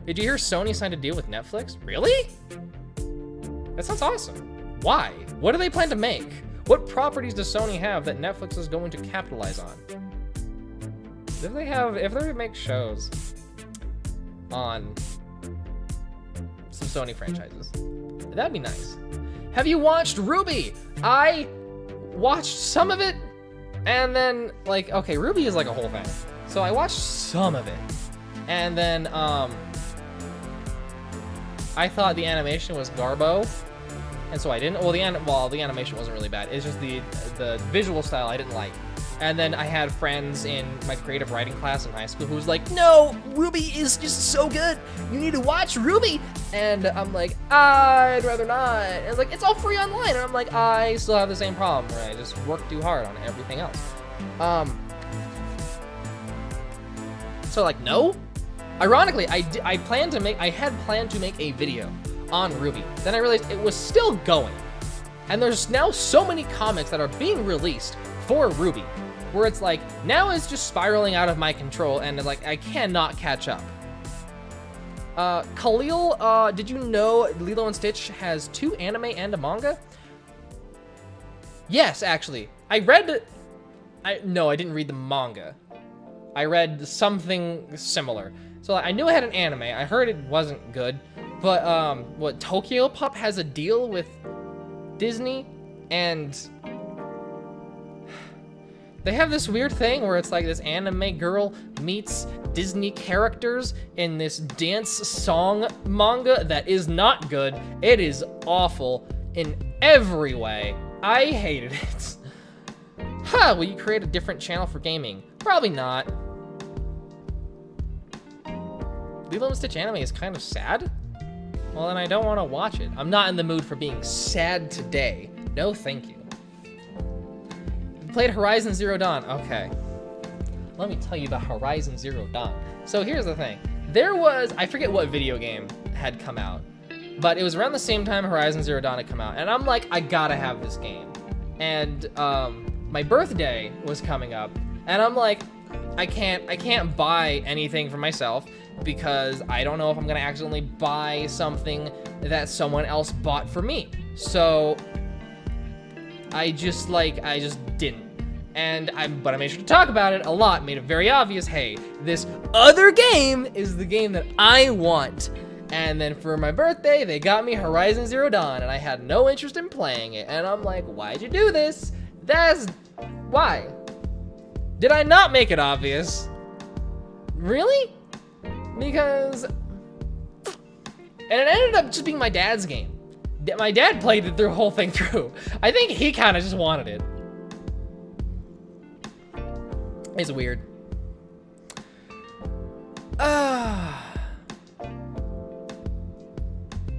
Did you hear Sony signed a deal with Netflix? Really? That sounds awesome. Why? What do they plan to make? What properties does Sony have that Netflix is going to capitalize on? If they make shows on some Sony franchises, that'd be nice. Have you watched RWBY? I watched some of it, and then like, okay, RWBY is like a whole thing. So I watched some of it, and then I thought the animation was garbo. And so I didn't, the animation wasn't really bad. It's just the visual style I didn't like. And then I had friends in my creative writing class in high school who was like, no, RWBY is just so good. You need to watch RWBY. And I'm like, I'd rather not. And it's like, it's all free online. And I'm like, I still have the same problem where I just work too hard on everything else. So like, no. Ironically, I had planned to make a video on RWBY. Then I realized it was still going. And there's now so many comics that are being released for RWBY, where it's like, now it's just spiraling out of my control and like, I cannot catch up. Khalil, did you know Lilo and Stitch has 2 anime and a manga? Yes, actually. No, I didn't read the manga. I read something similar. So I knew it had an anime. I heard it wasn't good. But, what, Tokyo Pop has a deal with Disney, and they have this weird thing where it's like this anime girl meets Disney characters in this dance song manga that is not good. It is awful in every way. I hated it. Huh, will you create a different channel for gaming? Probably not. Lilo and Stitch anime is kind of sad. Well, then I don't want to watch it. I'm not in the mood for being sad today. No, thank you. You played Horizon Zero Dawn. Okay. Let me tell you about Horizon Zero Dawn. So here's the thing. There was, I forget what video game had come out, but it was around the same time Horizon Zero Dawn had come out. And I'm like, I gotta have this game. And my birthday was coming up. And I'm like, I can't buy anything for myself, because I don't know if I'm gonna accidentally buy something that someone else bought for me. So I just didn't. But I made sure to talk about it a lot, made it very obvious, hey, this other game is the game that I want. And then for my birthday, they got me Horizon Zero Dawn, and I had no interest in playing it. And I'm like, why'd you do this? Why? Did I not make it obvious? Really? Because... And it ended up just being my dad's game. My dad played it the whole thing through. I think he kind of just wanted it. It's weird.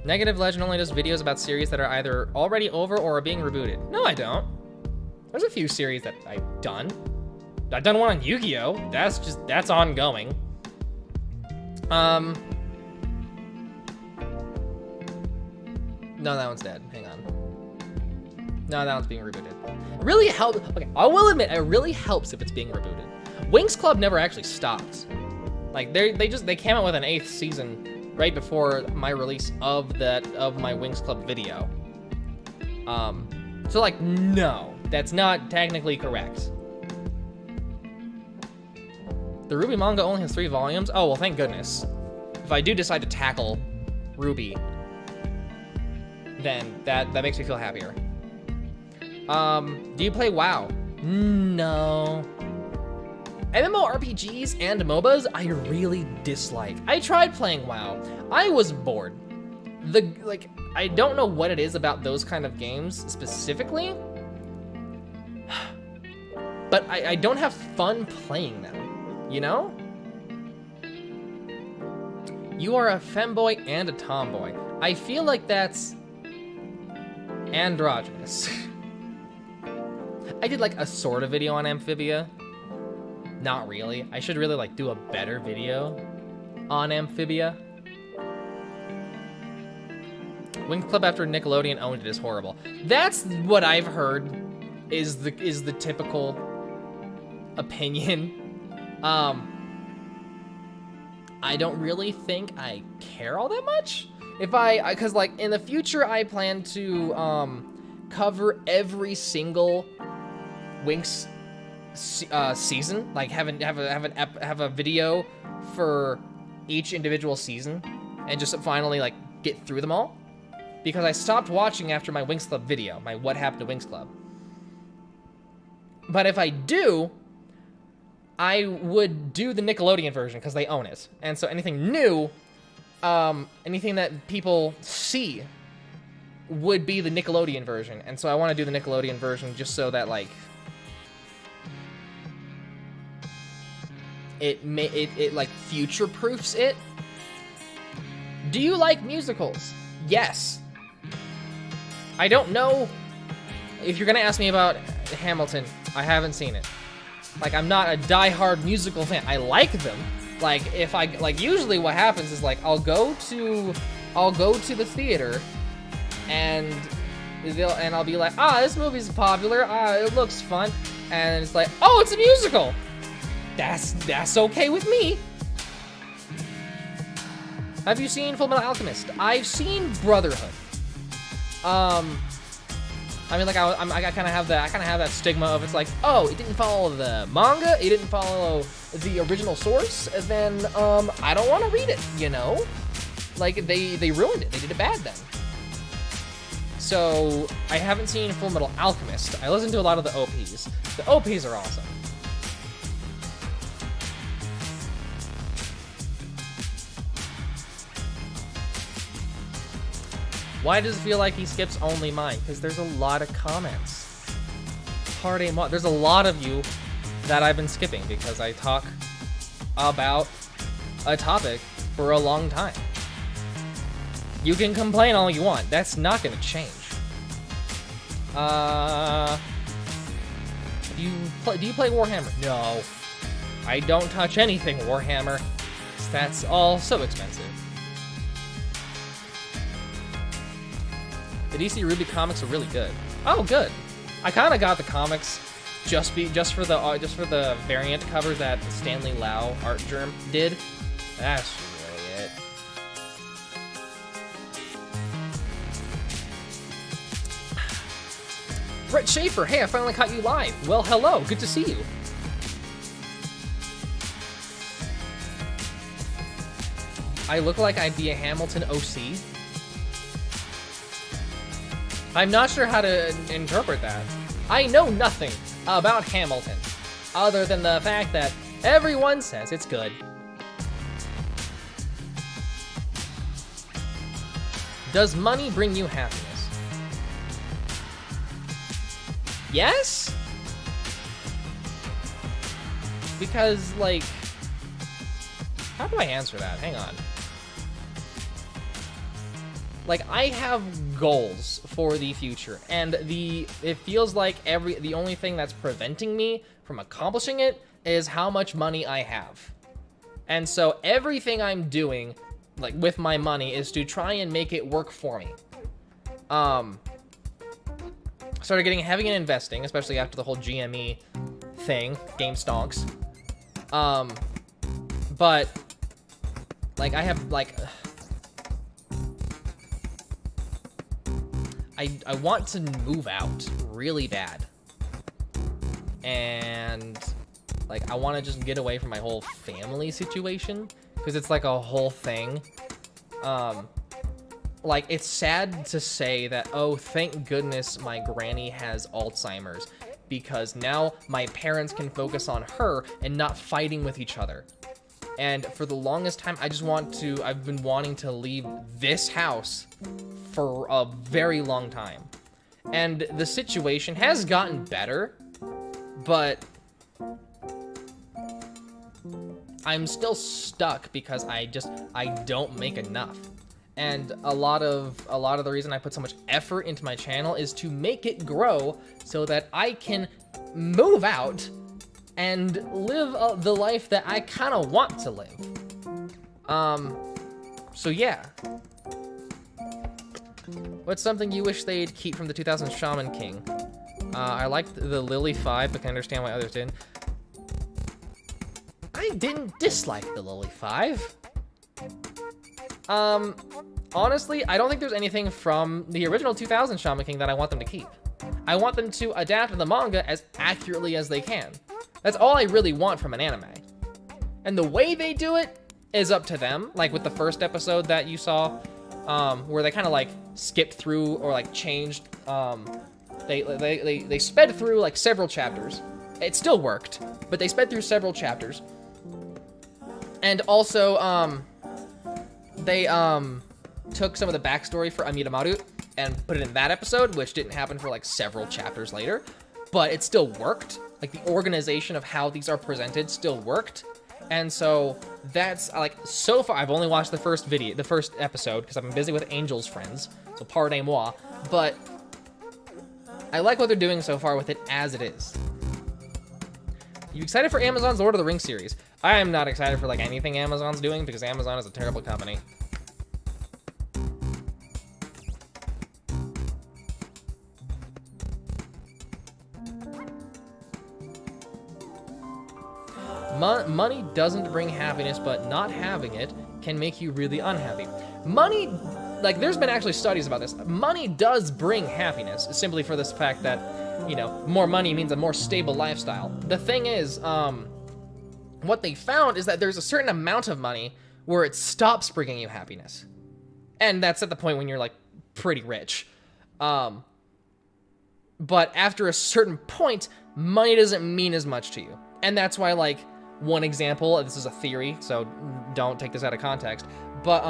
Negative Legend only does videos about series that are either already over or are being rebooted. No, I don't. There's a few series that I've done. I've done one on Yu-Gi-Oh! That's ongoing. No, that one's dead. Hang on. No, that one's being rebooted. It really helps. Okay, I will admit, it really helps if it's being rebooted. Winx Club never actually stopped. Like they came out with an 8th season right before my release of my Winx Club video. So like, no, that's not technically correct. The Ruby manga only has 3 volumes. Oh, well, thank goodness. If I do decide to tackle Ruby, then that makes me feel happier. Do you play WoW? No. MMORPGs and MOBAs, I really dislike. I tried playing WoW. I was bored. I don't know what it is about those kind of games specifically, but I don't have fun playing them, you know? You are a femboy and a tomboy. I feel like that's androgynous. I did like a sort of video on Amphibia. Not really. I should really like do a better video on Amphibia. Winx Club after Nickelodeon owned it is horrible. That's what I've heard is the typical opinion. I don't really think I care all that much. Cause like in the future I plan to cover every single Winx season, like have a video for each individual season, and just finally like get through them all. Because I stopped watching after my Winx Club video, my What Happened to Winx Club. But if I do, I would do the Nickelodeon version because they own it, and so anything new, anything that people see, would be the Nickelodeon version, and so I want to do the Nickelodeon version just so that like. It like future-proofs it. Do you like musicals? Yes. I don't know if you're gonna ask me about Hamilton. I haven't seen it. Like, I'm not a die-hard musical fan. I like them. Like, usually what happens is like I'll go to the theater, and I'll be like, this movie's popular. It looks fun, and it's like, oh, it's a musical. That's okay with me. Have you seen Fullmetal Alchemist? I've seen Brotherhood. I mean, like I kind of have that stigma of it's like, oh, it didn't follow the manga, it didn't follow the original source, and then I don't want to read it, you know? Like they ruined it. They did it bad then. So I haven't seen Fullmetal Alchemist. I listened to a lot of the OPs. The OPs are awesome. Why does it feel like he skips only mine? Because there's a lot of comments. There's a lot of you that I've been skipping because I talk about a topic for a long time. You can complain all you want. That's not going to change. Do you play Warhammer? No. I don't touch anything Warhammer. That's all so expensive. The DC Ruby comics are really good. Oh, good. I kind of got the comics just for the variant covers that Stanley Lau Art Germ did. That's really it. Brett Schaefer, hey, I finally caught you live. Well, hello, good to see you. I look like I'd be a Hamilton OC. I'm not sure how to interpret that. I know nothing about Hamilton. other than the fact that everyone says it's good. Does money bring you happiness? Yes? Because, like, how do I answer that? Hang on. Like, I have goals for the future, and it feels like the only thing that's preventing me from accomplishing it is how much money I have. And so everything I'm doing, like, with my money is to try and make it work for me. Started getting heavy in investing, especially after the whole GME thing, game stonks. But, like, I have, like, I want to move out really bad. And, like, I want to just get away from my whole family situation, because it's, like, a whole thing. Like, it's sad to say that, oh, thank goodness my granny has Alzheimer's, because now my parents can focus on her and not fighting with each other. And for the longest time, I've been wanting to leave this house for a very long time. And the situation has gotten better, but I'm still stuck because I don't make enough. And a lot of the reason I put so much effort into my channel is to make it grow so that I can move out and live the life that I kind of want to live. So yeah. What's something you wish they'd keep from the 2000 Shaman King? I liked the Lily 5, but can understand why others didn't. I didn't dislike the Lily 5. Honestly, I don't think there's anything from the original 2000 Shaman King that I want them to keep. I want them to adapt the manga as accurately as they can. That's all I really want from an anime. And the way they do it is up to them. Like with the first episode that you saw, where they kind of like skipped through or like changed, they sped through like several chapters. It still worked, but they sped through several chapters. And also, they took some of the backstory for Amidamaru and put it in that episode, which didn't happen for like several chapters later, but it still worked. Like the organization of how these are presented still worked. And so that's like, so far, I've only watched the first episode because I've been busy with Angel's Friends, so pardonnez-moi, but I like what they're doing so far with it as it is. You excited for Amazon's Lord of the Rings series? I am not excited for like anything Amazon's doing because Amazon is a terrible company. Money doesn't bring happiness, but not having it can make you really unhappy. Money, like there's been actually studies about this. Money does bring happiness, simply for this fact that, you know, more money means a more stable lifestyle. The thing is, what they found is that there's a certain amount of money where it stops bringing you happiness. And that's at the point when you're like pretty rich. But after a certain point, money doesn't mean as much to you. And that's why, like, one example, this is a theory, so don't take this out of context, but,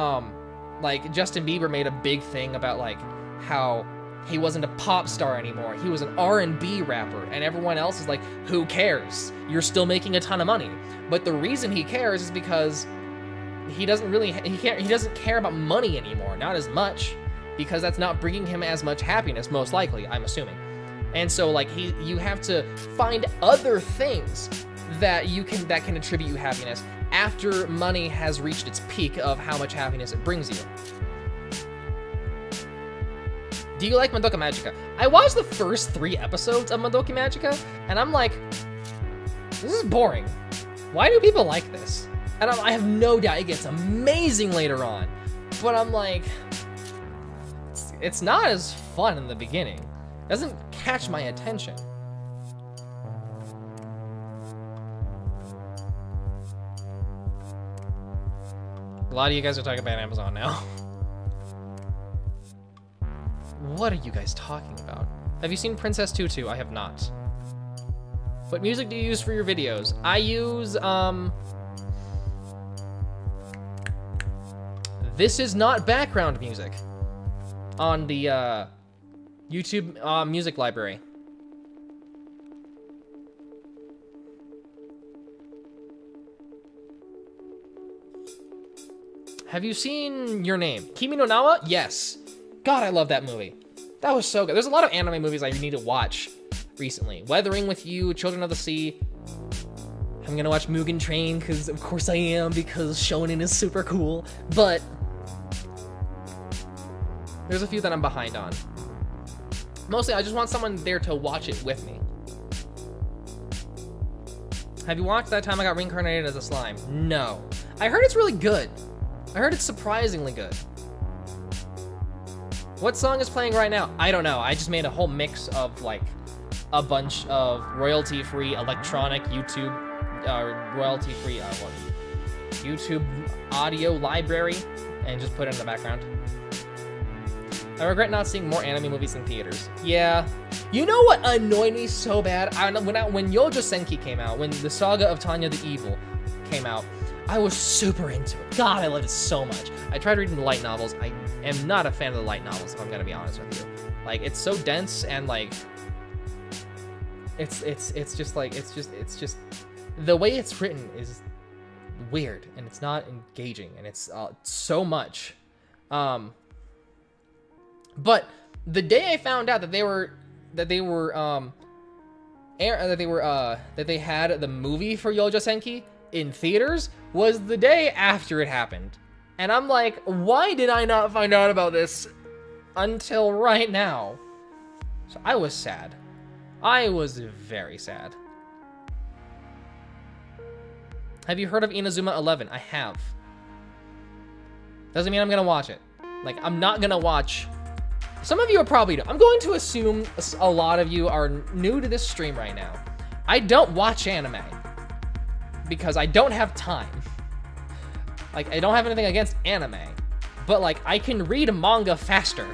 like, Justin Bieber made a big thing about, like, how he wasn't a pop star anymore. He was an R&B rapper, and everyone else is like, who cares? You're still making a ton of money. But the reason he cares is because he doesn't care about money anymore, not as much, because that's not bringing him as much happiness, most likely, I'm assuming. And so, like, you have to find other things that can attribute you happiness after money has reached its peak of how much happiness it brings you. Do you like Madoka Magica? I watched the first 3 episodes of Madoka Magica, and I'm like, this is boring. Why do people like this? And I have no doubt it gets amazing later on, but I'm like, it's not as fun in the beginning. It doesn't catch my attention. A lot of you guys are talking about Amazon now. What are you guys talking about? Have you seen Princess Tutu? I have not. What music do you use for your videos? I use, this is not background music on the, YouTube, music library. Have you seen Your Name? Kimi no Nawa? Yes. God, I love that movie. That was so good. There's a lot of anime movies I need to watch recently. Weathering with You, Children of the Sea. I'm gonna watch Mugen Train, because of course I am, because shonen is super cool. But there's a few that I'm behind on. Mostly, I just want someone there to watch it with me. Have you watched That Time I Got Reincarnated as a Slime? No. I heard it's really good. I heard it's surprisingly good. What song is playing right now? I don't know. I just made a whole mix of like a bunch of royalty-free electronic YouTube, royalty-free YouTube audio library, and just put it in the background. I regret not seeing more anime movies in theaters. Yeah. You know what annoyed me so bad? When Yojo Senki came out, when the Saga of Tanya the Evil came out, I was super into it. God, I loved it so much. I tried reading the light novels. I am not a fan of the light novels, if I'm gonna be honest with you. Like, it's so dense and like, it's just the way it's written is weird and it's not engaging and it's so much. But the day I found out that they had the movie for Yojo Senki in theaters was the day after it happened. And I'm like, why did I not find out about this until right now? So I was sad. I was very sad. Have you heard of Inazuma 11? I have. Doesn't mean I'm gonna watch it. Like, I'm not gonna watch... Some of you are probably... I'm going to assume a lot of you are new to this stream right now. I don't watch anime because I don't have time. Like, I don't have anything against anime, but like, I can read manga faster.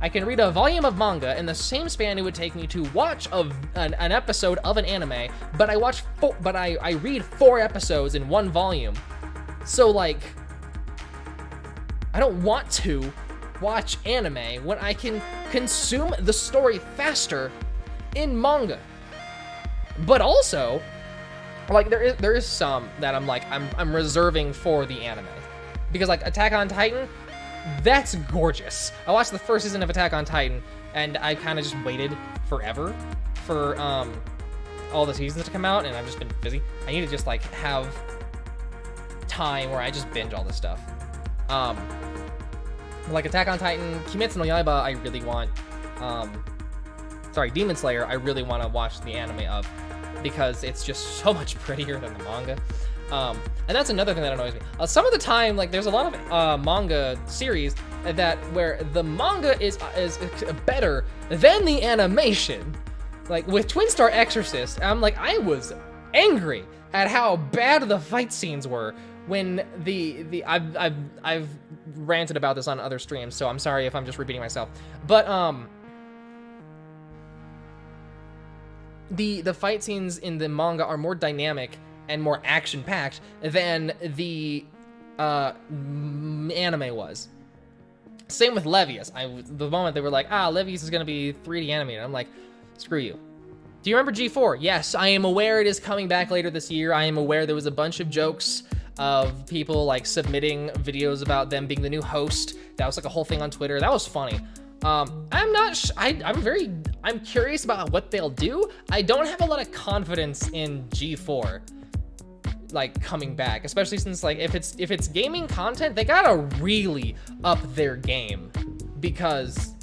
I can read a volume of manga in the same span it would take me to watch an episode of an anime, but I read 4 episodes in 1 volume. So like, I don't want to watch anime when I can consume the story faster in manga. But also, like, there is some that I'm like, I'm reserving for the anime. Because like Attack on Titan, that's gorgeous. I watched the first season of Attack on Titan and I kind of just waited forever for all the seasons to come out, and I've just been busy. I need to just like have time where I just binge all this stuff. Like Attack on Titan, Kimetsu no Yaiba, I really want, Demon Slayer, I really want to watch the anime of, because it's just so much prettier than the manga. And that's another thing that annoys me. Some of the time, like, there's a lot of manga series that where the manga is better than the animation. Like with Twin Star Exorcist, I'm like, I was angry at how bad the fight scenes were when I've ranted about this on other streams, so I'm sorry if I'm just repeating myself. But the fight scenes in the manga are more dynamic and more action-packed than the anime was. Same with Levius. The moment they were like, Levius is gonna be 3D animated, I'm like, screw you. Do you remember G4? Yes, I am aware it is coming back later this year. I am aware there was a bunch of jokes of people like submitting videos about them being the new host. That was like a whole thing on Twitter. That was funny. I'm curious about what they'll do. I don't have a lot of confidence in G4 like coming back, especially since like if it's gaming content, they gotta really up their game, because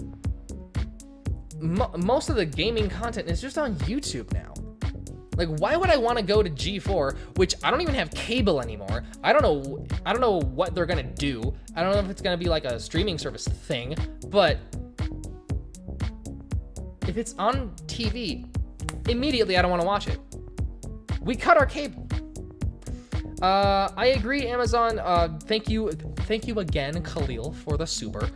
most of the gaming content is just on YouTube now. Like, why would I want to go to G4, which I don't even have cable anymore? I don't know what they're gonna do. I don't know if it's gonna be like a streaming service thing, but if it's on TV, immediately I don't want to watch it. We cut our cable. I agree, Amazon. Thank you again, Khalil, for the super.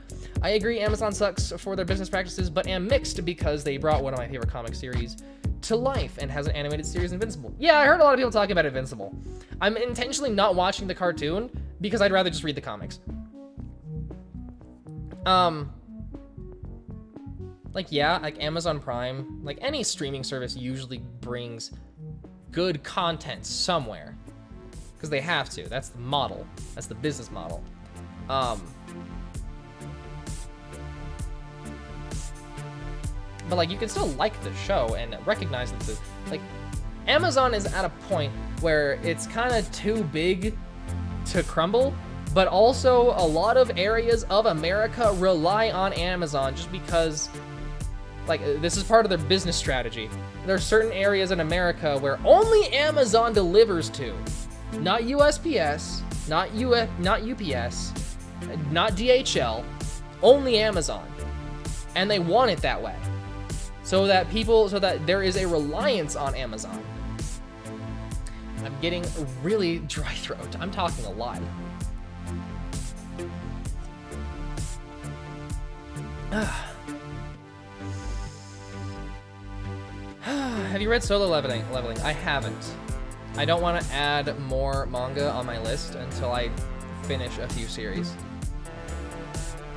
I agree, Amazon sucks for their business practices, but am mixed because they brought one of my favorite comic series to life and has an animated series, Invincible. Yeah, I heard a lot of people talking about Invincible. I'm intentionally not watching the cartoon because I'd rather just read the comics. Like, yeah, like Amazon Prime, like any streaming service usually brings good content somewhere because they have to. That's the model. That's the business model. But like, you can still like the show and recognize that the, like, Amazon is at a point where it's kind of too big to crumble, but also a lot of areas of America rely on Amazon just because, like, this is part of their business strategy. There are certain areas in America where only Amazon delivers to, not USPS, not UPS, not DHL, only Amazon. And they want it that way. So that there is a reliance on Amazon. I'm getting really dry throat. I'm talking a lot. Have you read Solo Leveling? I haven't. I don't want to add more manga on my list until I finish a few series.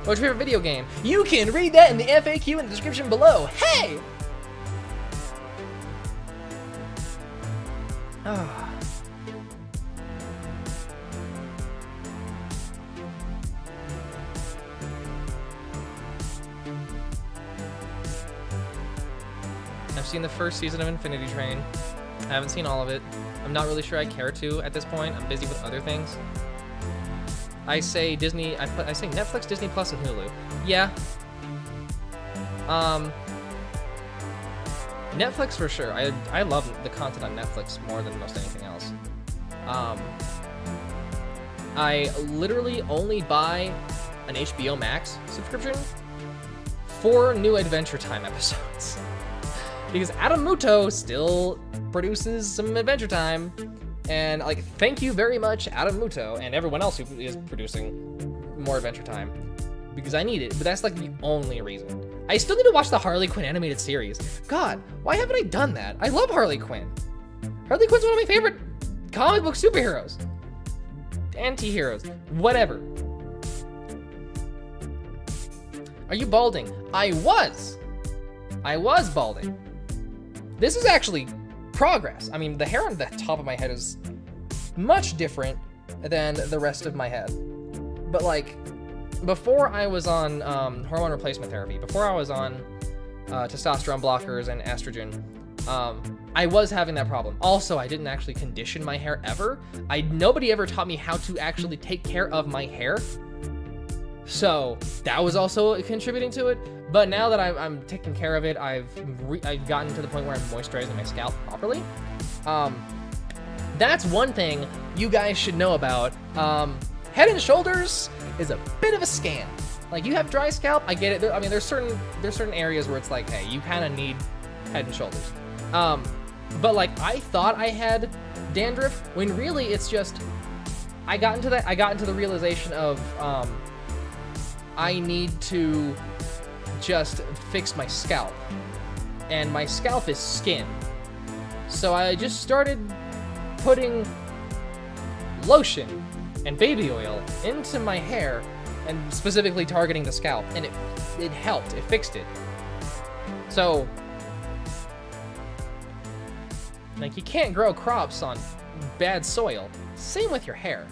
What's your favorite video game? You can read that in the FAQ in the description below. Hey! I've seen the first season of Infinity Train. I haven't seen all of it. I'm not really sure I care to at this point. I'm busy with other things. I say Disney, I say Netflix, Disney Plus, and Hulu. Yeah. Netflix for sure. I love the content on Netflix more than most anything else. I literally only buy an HBO Max subscription for new Adventure Time episodes. Because Adam Muto still produces some Adventure Time. And, like, thank you very much, Adam Muto, and everyone else who is producing more Adventure Time. Because I need it, but that's, like, the only reason. I still need to watch the Harley Quinn animated series. God, why haven't I done that? I love Harley Quinn. Harley Quinn's one of my favorite comic book superheroes. Anti-heroes. Whatever. Are you balding? I was balding. This is actually progress. I mean, the hair on the top of my head is much different than the rest of my head. But like, before I was on hormone replacement therapy, before I was on testosterone blockers and estrogen, I was having that problem. Also, I didn't actually condition my hair ever. Nobody ever taught me how to actually take care of my hair. So that was also contributing to it. But now that I'm taking care of it, I've gotten to the point where I'm moisturizing my scalp properly. That's one thing you guys should know about. Head and Shoulders is a bit of a scam. Like, you have dry scalp, I get it. I mean, there's certain areas where it's like, hey, you kind of need Head and Shoulders. But like, I thought I had dandruff when really it's just, I got into the realization of I need to just fix my scalp, and my scalp is skin. So I just started putting lotion and baby oil into my hair, and specifically targeting the scalp, and it helped. It fixed it. So, like, you can't grow crops on bad soil. Same with your hair.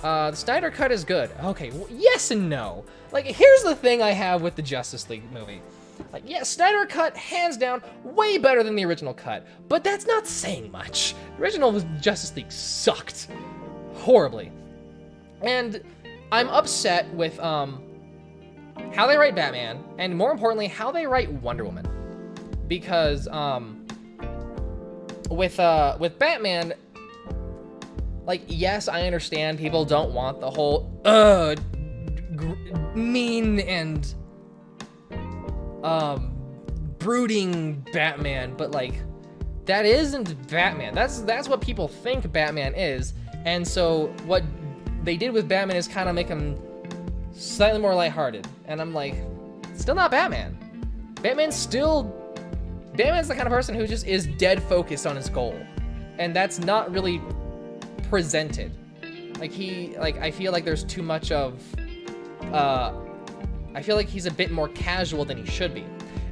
The Snyder Cut is good. Okay, well, yes and no. Like, here's the thing I have with the Justice League movie. Like, yeah, Snyder Cut, hands down, way better than the original cut. But that's not saying much. The original Justice League sucked horribly. And I'm upset with how they write Batman, and more importantly, how they write Wonder Woman. Because with Batman, like, yes, I understand people don't want the whole mean and brooding Batman, but like, that isn't Batman. That's what people think Batman is. And so what they did with Batman is kind of make him slightly more lighthearted. And I'm like, still not Batman. Batman's still Batman's the kind of person who just is dead focused on his goal, and that's not really presented. Like I feel like there's too much of, I feel like he's a bit more casual than he should be.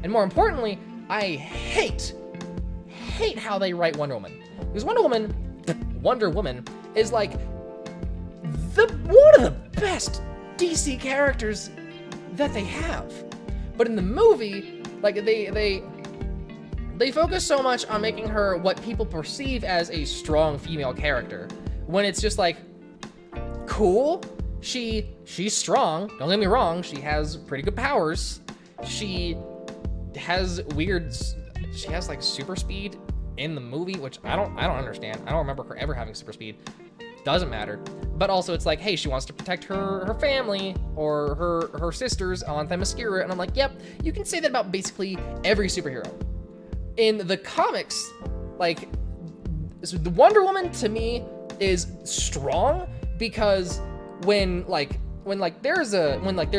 And more importantly, I hate how they write Wonder Woman. Because Wonder Woman is like one of the best DC characters that they have. But in the movie, like they focus so much on making her what people perceive as a strong female character, when it's just like, cool, she's strong, don't get me wrong, she has pretty good powers, she has like super speed in the movie, which I don't understand. I don't remember her ever having super speed. Doesn't matter. But also it's like, hey, she wants to protect her family or her sisters on Themyscira, and I'm like, yep, you can say that about basically every superhero. In the comics, like, so the Wonder Woman to me is strong because when there's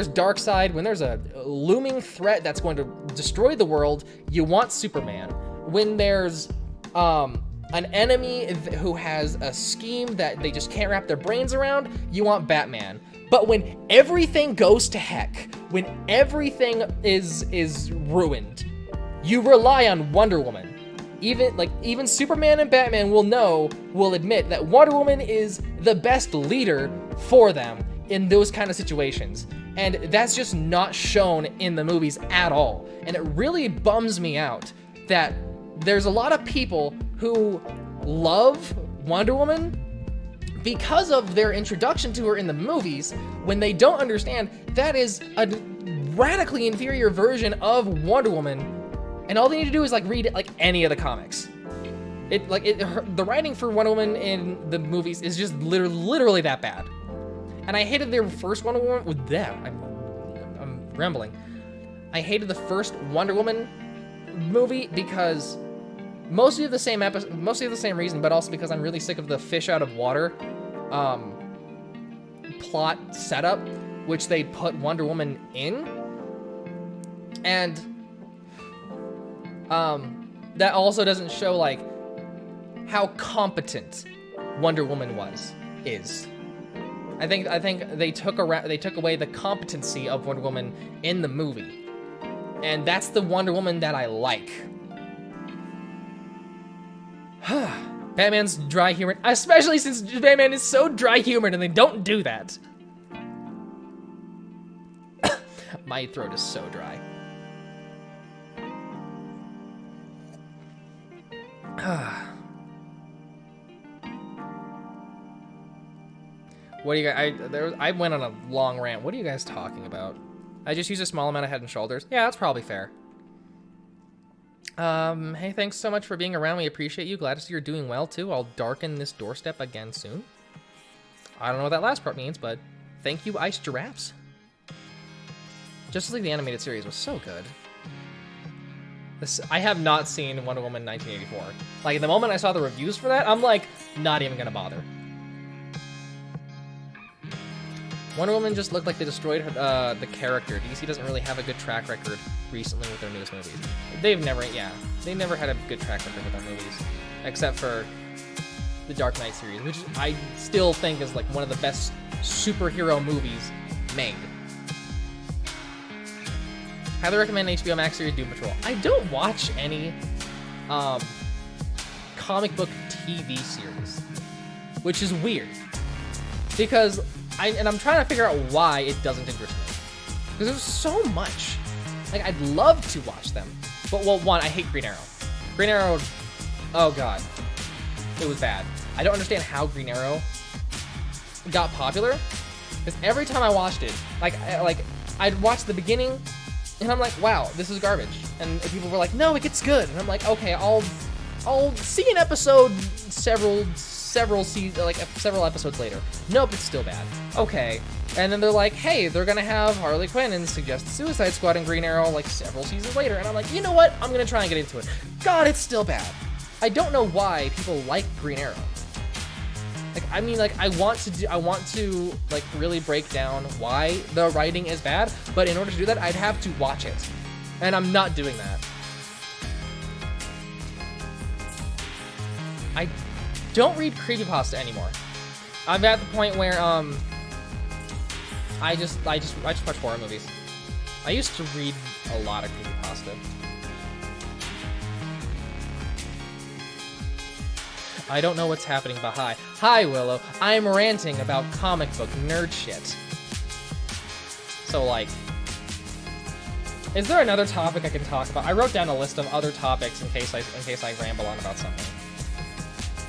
Darkseid, when there's a looming threat that's going to destroy the world, you want Superman. When there's an enemy who has a scheme that they just can't wrap their brains around, you want Batman. But when everything goes to heck, when everything is ruined, you rely on Wonder Woman. Even Superman and Batman will admit that Wonder Woman is the best leader for them in those kind of situations. And that's just not shown in the movies at all. And it really bums me out that there's a lot of people who love Wonder Woman because of their introduction to her in the movies, when they don't understand that is a radically inferior version of Wonder Woman. And all they need to do is read any of the comics. The writing for Wonder Woman in the movies is just literally that bad. And I hated their first Wonder Woman with them. I'm rambling. I hated the first Wonder Woman movie because mostly of the same reason, but also because I'm really sick of the fish out of water plot setup, which they put Wonder Woman in. And that also doesn't show how competent Wonder Woman is. I think they took away the competency of Wonder Woman in the movie, and that's the Wonder Woman that I like. Batman's dry humor, especially since Batman is so dry humored, and they don't do that. My throat is so dry. What do you guys? I went on a long rant. What are you guys talking about? I just used a small amount of Head and Shoulders. Yeah, that's probably fair. Hey, thanks so much for being around. We appreciate you. Glad to see you're doing well too. I'll darken this doorstep again soon. I don't know what that last part means, but thank you, Ice Giraffes. Justice League the Animated Series was so good. I have not seen Wonder Woman 1984. The moment I saw the reviews for that, I'm not even gonna bother. Wonder Woman just looked like they destroyed the character. DC doesn't really have a good track record recently with their newest movies. They never had a good track record with their movies, except for the Dark Knight series, which I still think is one of the best superhero movies made. Highly recommend HBO Max series Doom Patrol. I don't watch any comic book TV series, which is weird, because I'm trying to figure out why it doesn't interest me. Because there's so much. I'd love to watch them, but one, I hate Green Arrow. Green Arrow, oh god, it was bad. I don't understand how Green Arrow got popular, because every time I watched it, I'd watch the beginning. And I'm like, wow, this is garbage. And people were like, no, it gets good. And I'm like, okay, I'll see an episode several episodes later. Nope, it's still bad. Okay. And then they're like, hey, they're gonna have Harley Quinn and suggest Suicide Squad and Green Arrow several seasons later. And I'm like, you know what? I'm gonna try and get into it. God, it's still bad. I don't know why people like Green Arrow. I want to really break down why the writing is bad, but in order to do that, I'd have to watch it. And I'm not doing that. I don't read creepypasta anymore. I'm at the point where I just watch horror movies. I used to read a lot of creepypasta. I don't know what's happening, but hi. Hi, Willow. I'm ranting about comic book nerd shit. So, like, is there another topic I can talk about? I wrote down a list of other topics in case I ramble on about something.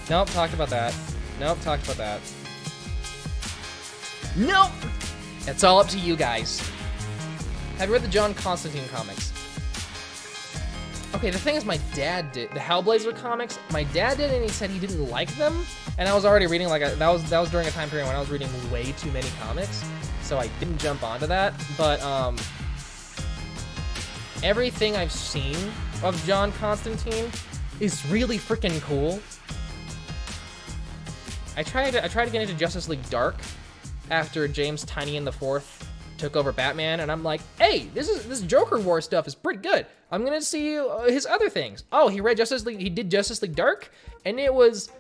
Nope, talked about that. Nope, talked about that. Nope! It's all up to you guys. Have you read the John Constantine comics? Okay, the thing is, my dad did the Hellblazer comics. My dad did, and he said he didn't like them. And I was already reading that was during a time period when I was reading way too many comics, so I didn't jump onto that. But everything I've seen of John Constantine is really freaking cool. I tried to get into Justice League Dark after James Tynion IV took over Batman, and I'm like, hey, this Joker War stuff is pretty good. I'm gonna see his other things. Oh, he did Justice League Dark, and it was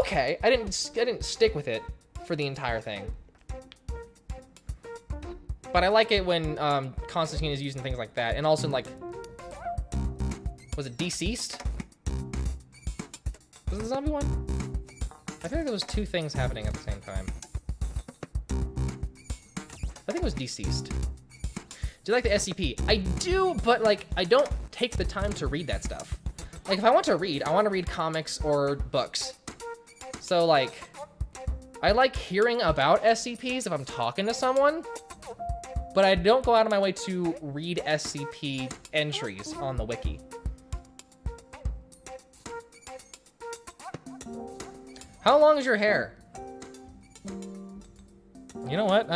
okay. I didn't stick with it for the entire thing, but I like it when Constantine is using things like that, and also like, was it Deceased? Was it the zombie one? I feel like there was two things happening at the same time. I think it was Deceased. Do you like the SCP? I do, but like, I don't take the time to read that stuff. Like, if I want to read comics or books. So like, I like hearing about SCPs if I'm talking to someone, but I don't go out of my way to read SCP entries on the wiki. How long is your hair? You know what?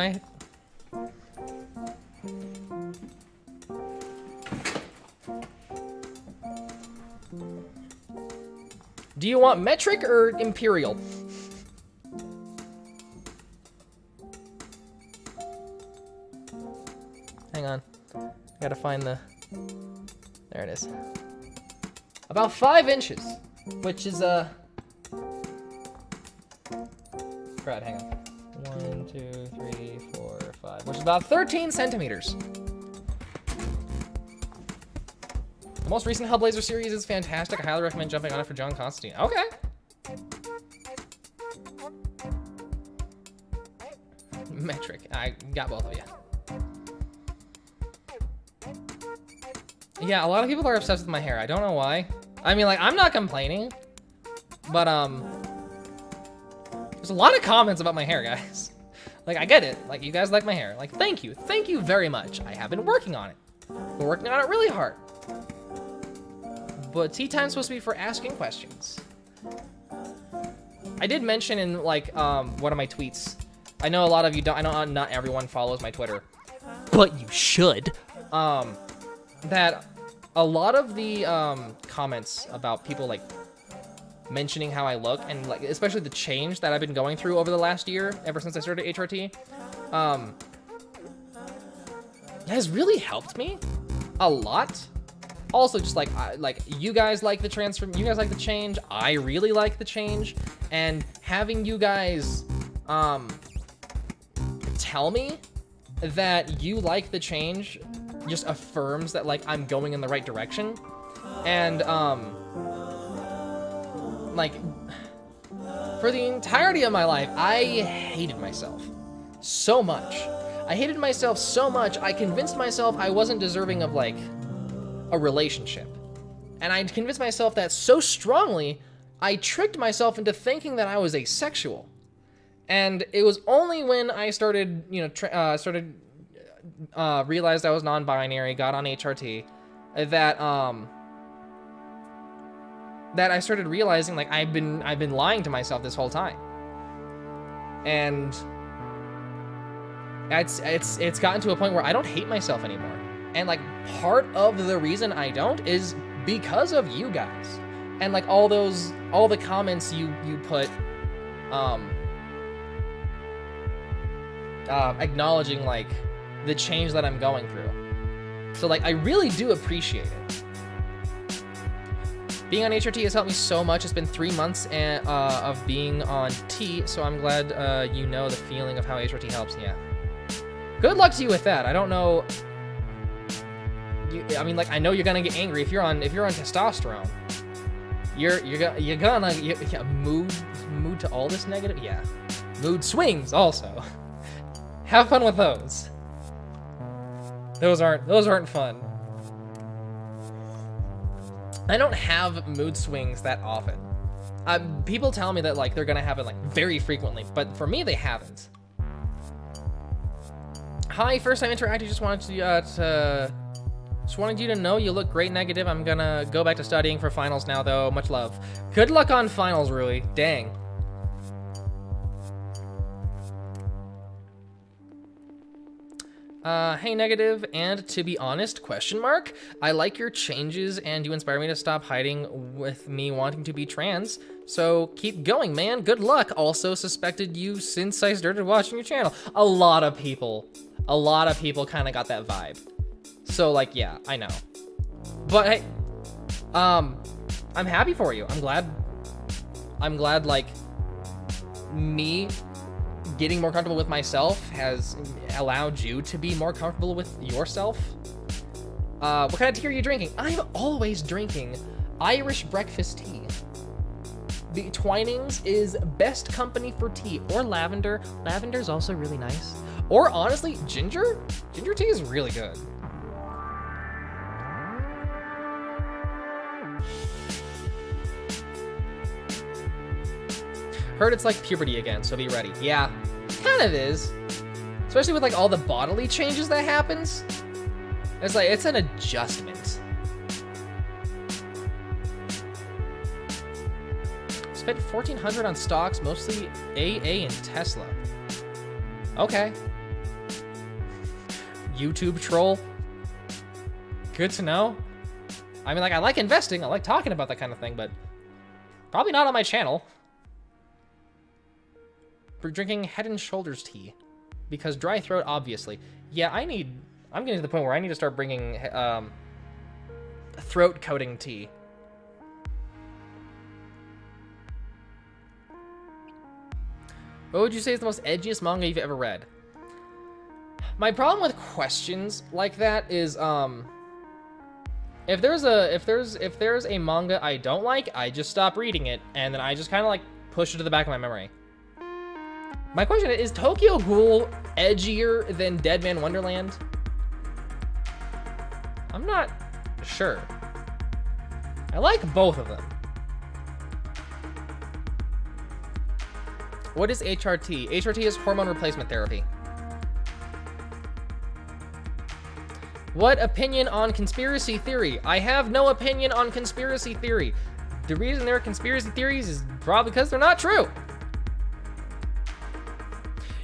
Do you want metric or imperial? Hang on. I gotta find the... There it is. About 5 inches, which is Crud, hang on. 1, 2, 3, 4, 5, which is about 13 centimeters. The most recent Hellblazer series is fantastic. I highly recommend jumping on it for John Constantine. Okay. Metric. I got both of you. Yeah, a lot of people are obsessed with my hair. I don't know why. I mean, like, I'm not complaining, but there's a lot of comments about my hair, guys. Like, I get it. Like, you guys like my hair. Like, thank you. Thank you very much. I have been working on it. We're working on it really hard. But tea time's supposed to be for asking questions. I did mention in, like, one of my tweets. I know a lot of you don't. I know not everyone follows my Twitter, but you should. That a lot of the comments about people, like, mentioning how I look, and like especially the change that I've been going through over the last year, ever since I started HRT, has really helped me a lot. Also, just like you guys like the transform, you guys like the change. I really like the change, and having you guys tell me that you like the change just affirms that like I'm going in the right direction, and like, for the entirety of my life, I hated myself so much. I hated myself so much, I convinced myself I wasn't deserving of, like, a relationship. And I convinced myself that so strongly, I tricked myself into thinking that I was asexual. And it was only when I started, you know, realized I was non-binary, got on HRT, that I started realizing, like, I've been lying to myself this whole time, and it's gotten to a point where I don't hate myself anymore, and like part of the reason I don't is because of you guys, and like all the comments you put, acknowledging like the change that I'm going through. So like I really do appreciate it. Being on HRT has helped me so much. It's been 3 months of being on T, so I'm glad you know the feeling of how HRT helps. Yeah. Good luck to you with that. I don't know. I mean, like, I know you're gonna get angry if you're on testosterone. You're gonna mood to all this negative. Yeah. Mood swings also. Have fun with those. Those aren't fun. I don't have mood swings that often. People tell me that like they're gonna have it like very frequently, but for me they haven't. Hi, first time interacting. Just wanted you to know you look great negative. I'm gonna go back to studying for finals now though. Much love. Good luck on finals, Rui. Dang. Hey negative, and to be honest, question mark, I like your changes and you inspire me to stop hiding with me wanting to be trans, so keep going, man. Good luck. Also suspected you since I started watching your channel. A lot of people kind of got that vibe, so like, yeah, I know, but hey, I'm happy for you. I'm glad like me getting more comfortable with myself has allowed you to be more comfortable with yourself. What kind of tea are you drinking? I'm always drinking Irish breakfast tea. The Twinings is best company for tea, or lavender. Lavender's also really nice. Or honestly, ginger? Ginger tea is really good. Heard it's like puberty again, so be ready. Yeah, kind of is. Especially with like all the bodily changes that happens. It's like, it's an adjustment. Spent $1,400 on stocks, mostly AA and Tesla. Okay. YouTube troll. Good to know. I mean, like, I like investing. I like talking about that kind of thing, but probably not on my channel. We're drinking Head and Shoulders tea because dry throat, obviously. Yeah, I'm getting to the point where I need to start bringing throat coating tea. What would you say is the most edgiest manga you've ever read? My problem with questions like that is if there's a manga I don't like, I just stop reading it and then I just kind of like push it to the back of my memory. My question is Tokyo Ghoul edgier than Dead Man Wonderland? I'm not sure. I like both of them. What is HRT? HRT is hormone replacement therapy. What opinion on conspiracy theory? I have no opinion on conspiracy theory. The reason there are conspiracy theories is probably because they're not true.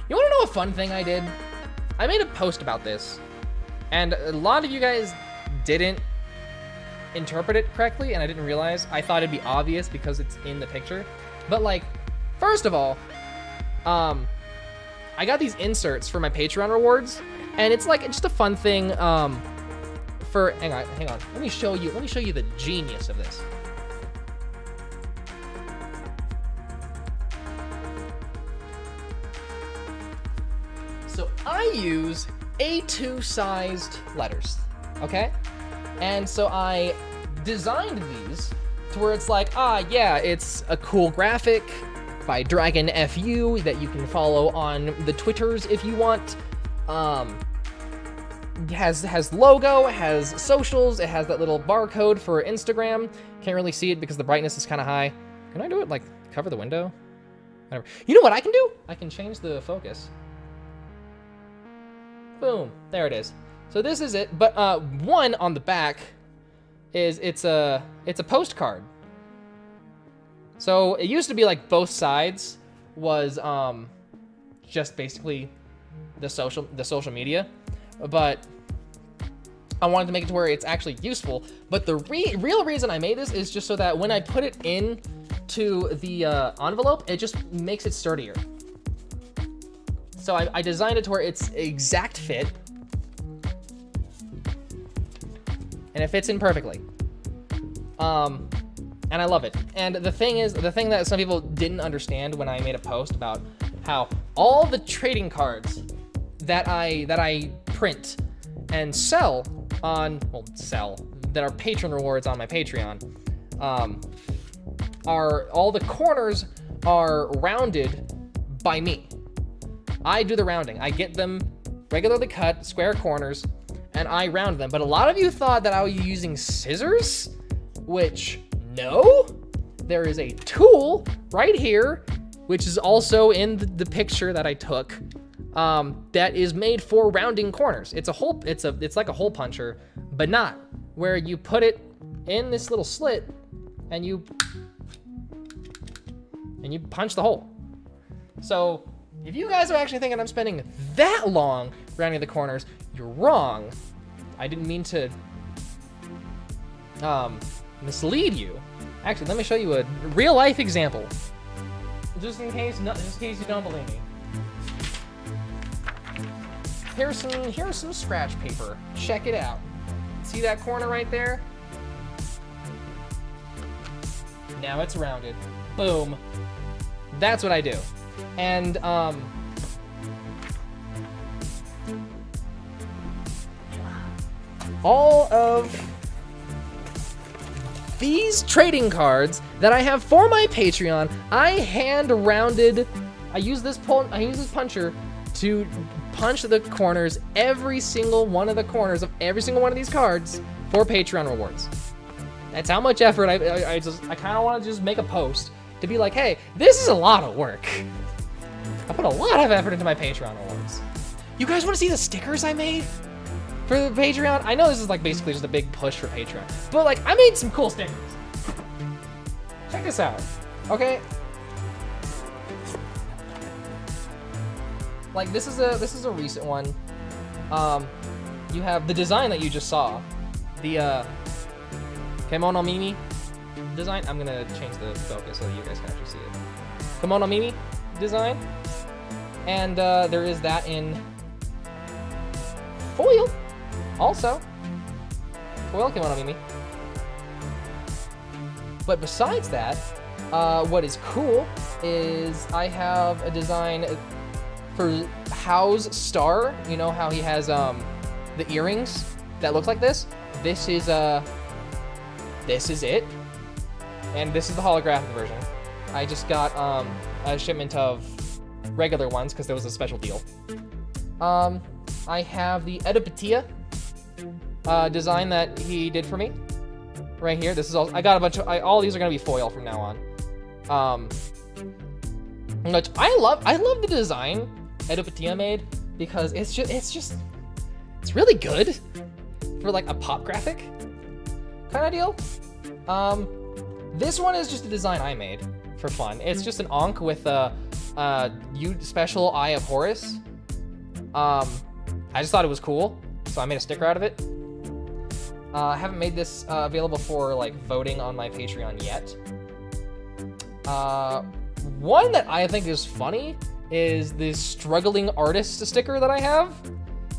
You wanna know a fun thing I did? I made a post about this, and a lot of you guys didn't interpret it correctly, and I didn't realize. I thought it'd be obvious because it's in the picture. But like, first of all, I got these inserts for my Patreon rewards, and it's like just a fun thing for, hang on. Let me show you the genius of this. So I use A2 sized letters, okay? And so I designed these to where it's like, yeah, it's a cool graphic by Dragon FU that you can follow on the Twitters if you want. It has logo, it has socials, it has that little barcode for Instagram. Can't really see it because the brightness is kind of high. Can I do it like cover the window? Whatever. You know what I can do? I can change the focus. Boom, there it is. So this is it, but one on the back is it's a postcard. So it used to be like both sides was just basically the social media, but I wanted to make it to where it's actually useful. But the real reason I made this is just so that when I put it in to the envelope, it just makes it sturdier. So I designed it to where it's exact fit, and it fits in perfectly. And I love it. And the thing that some people didn't understand when I made a post about how all the trading cards that I print and sell on, that are patron rewards on my Patreon, are all the corners are rounded by me. I do the rounding. I get them regularly cut, square corners, and I round them. But a lot of you thought that I was using scissors, which, no. There is a tool right here, which is also in the picture that I took, that is made for rounding corners. It's like a hole puncher, but not, where you put it in this little slit and you punch the hole. So if you guys are actually thinking I'm spending that long rounding the corners, you're wrong. I didn't mean to mislead you. Actually, let me show you a real life example, just in case you don't believe me. Here's some scratch paper. Check it out. See that corner right there? Now it's rounded. Boom. That's what I do. And all of these trading cards that I have for my Patreon, I hand rounded. I use this puncher to punch the corners, every single one of the corners of every single one of these cards for Patreon rewards. That's how much effort I kind of want to just make a post to be like, hey, this is a lot of work. I put a lot of effort into my Patreon rewards. You guys want to see the stickers I made for the Patreon? I know this is like basically just a big push for Patreon, but like I made some cool stickers. Check this out, okay? Like this is a recent one. You have the design that you just saw, the Kemono Mimi design. I'm gonna change the focus so that you guys can actually see it. Kemono Mimi design, and there is that in foil. Also, foil Kemono Mimi. But besides that, what is cool is I have a design for Hao's star. You know how he has the earrings that look like this? This is it. And this is the holographic version. I just got a shipment of regular ones because there was a special deal. I have the adaptation design that he did for me right here. This is all I got. A bunch of all these are gonna be foil from now on. Which I love the design adaptation made because it's really good for like a pop graphic kind of deal. This one is just a design I made for fun. It's just an Ankh with a special Eye of Horus. I just thought it was cool, so I made a sticker out of it. I haven't made this available for like voting on my Patreon yet. One that I think is funny is this struggling artist sticker that I have,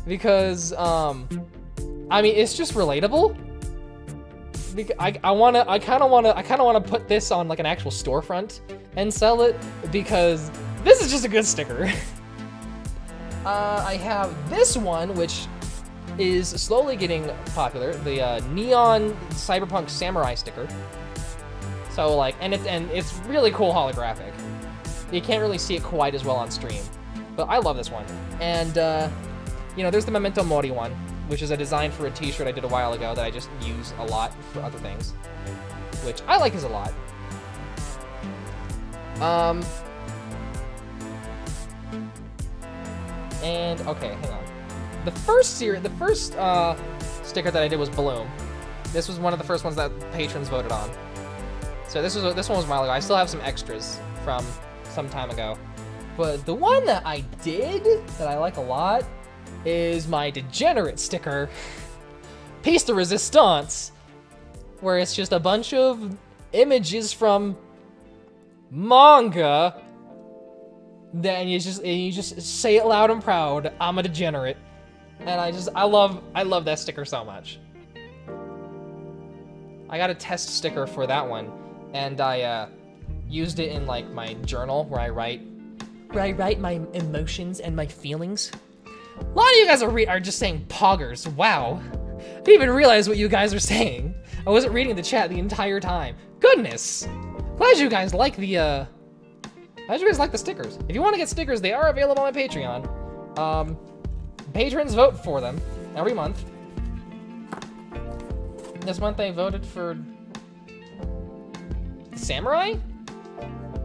because I mean it's just relatable. I kind of wanna put this on like an actual storefront and sell it because this is just a good sticker. I have this one, which is slowly getting popular, the neon cyberpunk samurai sticker. So like, and it's really cool holographic. You can't really see it quite as well on stream, but I love this one. And you know, there's the Memento Mori one, which is a design for a t-shirt I did a while ago that I just use a lot for other things, which I like a lot. And okay, hang on. The first sticker that I did was Bloom. This was one of the first ones that patrons voted on. So this one was a while ago. I still have some extras from some time ago. But the one that I did that I like a lot is my Degenerate sticker, Piece de Resistance, where it's just a bunch of images from manga. Then you just say it loud and proud, I'm a degenerate. And I love that sticker so much. I got a test sticker for that one and I used it in like my journal where I write my emotions and my feelings. A lot of you guys are just saying poggers. Wow. I didn't even realize what you guys are saying. I wasn't reading the chat the entire time. Goodness. Glad you guys like the stickers. If you want to get stickers, they are available on my Patreon. Patrons vote for them every month. This month I voted for Samurai?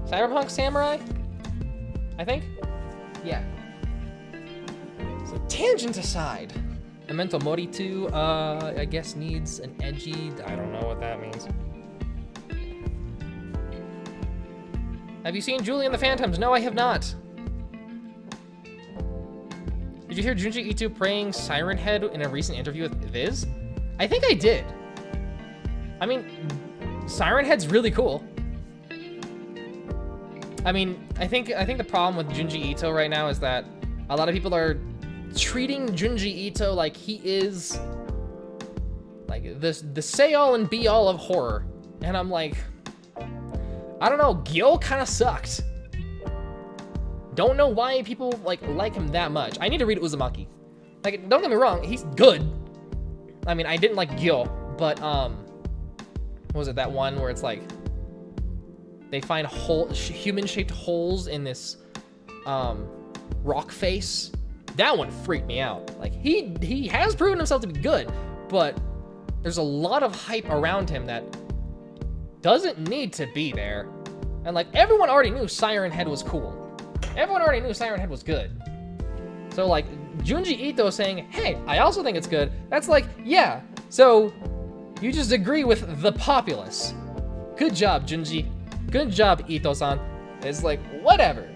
Cyberpunk Samurai? I think? Yeah. So tangent aside. Memento Mori 2, I guess needs an edgy, I don't know what that means. Have you seen Julie and the Phantoms? No, I have not. Did you hear Junji Ito praying Siren Head in a recent interview with Viz? I think I did. I mean, Siren Head's really cool. I mean, I think the problem with Junji Ito right now is that a lot of people are treating Junji Ito like he is like the say-all and be-all of horror. And I'm like, I don't know, Gyo kind of sucked. Don't know why people like him that much. I need to read Uzumaki. Like, don't get me wrong, he's good. I mean, I didn't like Gyo, but what was it, that one where it's like they find human-shaped holes in this rock face? That one freaked me out. Like, he has proven himself to be good, but there's a lot of hype around him that doesn't need to be there. And like, everyone already knew Siren Head was cool. Everyone already knew Siren Head was good. So like, Junji Ito saying, hey, I also think it's good, that's like, yeah, so you just agree with the populace. Good job, Junji. Good job, Ito-san. It's like, whatever.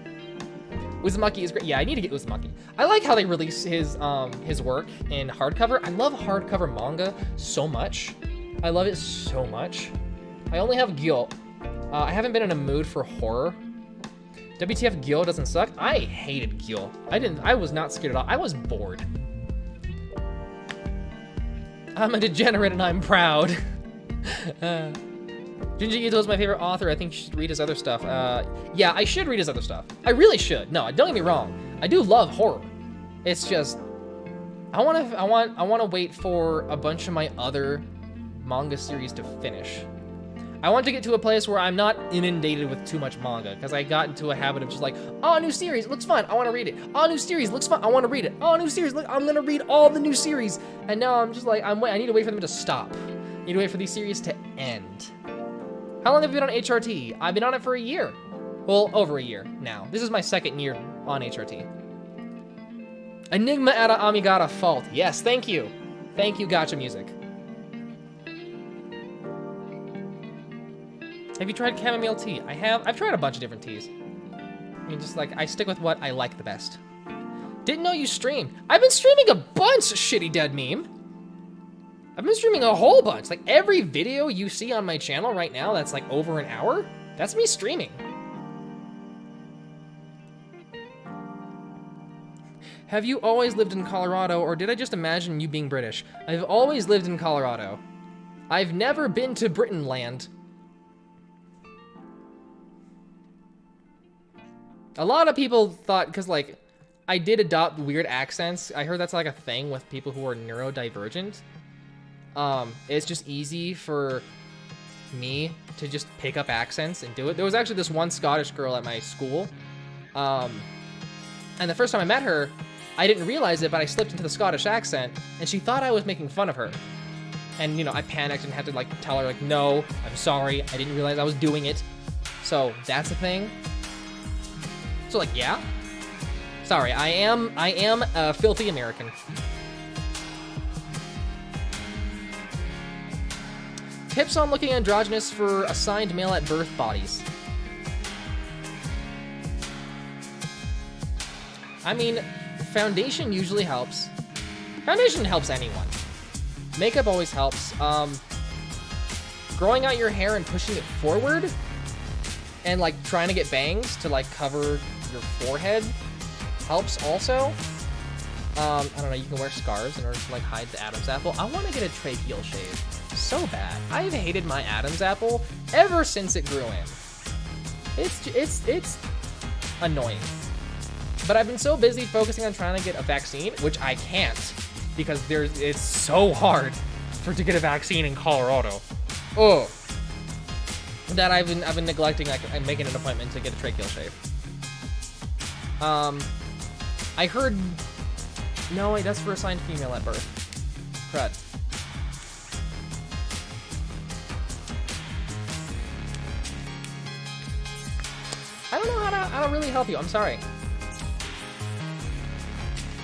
Uzumaki is great. Yeah, I need to get Uzumaki. I like how they release his work in hardcover. I love hardcover manga so much. I love it so much. I only have Gyo. I haven't been in a mood for horror. WTF, Gyo doesn't suck? I hated Gyo. I was not scared at all. I was bored. I'm a degenerate and I'm proud. Junji Ito is my favorite author. I think you should read his other stuff. Yeah, I should read his other stuff. I really should. No, don't get me wrong. I do love horror. It's just, I want to wait for a bunch of my other manga series to finish. I want to get to a place where I'm not inundated with too much manga, because I got into a habit of just like, oh, a new series, looks fun, I want to read it. Oh, new series, looks fun, I want to read it. Oh, new series, look, I'm gonna read all the new series. And now I'm just like, I need to wait for them to stop. I need to wait for these series to end. How long have you been on HRT? I've been on it for a year. Well, over a year now. This is my second year on HRT. Enigma at Amigata Fault. Yes, thank you. Thank you, Gacha Music. Have you tried chamomile tea? I have. I've tried a bunch of different teas. I mean, just like, I stick with what I like the best. Didn't know you streamed. I've been streaming a bunch, Shitty Dead Meme. I've been streaming a whole bunch. Like, every video you see on my channel right now that's like over an hour, that's me streaming. Have you always lived in Colorado, or did I just imagine you being British? I've always lived in Colorado. I've never been to Britain land. A lot of people thought, because like, I did adopt weird accents. I heard that's like a thing with people who are neurodivergent. It's just easy for me to just pick up accents and do it. There was actually this one Scottish girl at my school. And the first time I met her, I didn't realize it, but I slipped into the Scottish accent, and she thought I was making fun of her. And, you know, I panicked and had to, like, tell her, like, no, I'm sorry, I didn't realize I was doing it. So, that's a thing. So, like, yeah. Sorry, I am a filthy American. Tips on looking androgynous for assigned male at birth bodies. I mean, foundation usually helps. Foundation helps anyone. Makeup always helps. Growing out your hair and pushing it forward, and like trying to get bangs to like cover your forehead helps also. I don't know, you can wear scarves in order to like hide the Adam's apple. I want to get a tracheal shave. So bad. I've hated my Adam's apple ever since it grew in. It's annoying. But I've been so busy focusing on trying to get a vaccine, which I can't, because it's so hard to get a vaccine in Colorado. Oh. That I've been neglecting, like, I'm making an appointment to get a tracheal shave. I heard, no wait, that's for assigned female at birth. Crud. I don't know how to really help you. I'm sorry.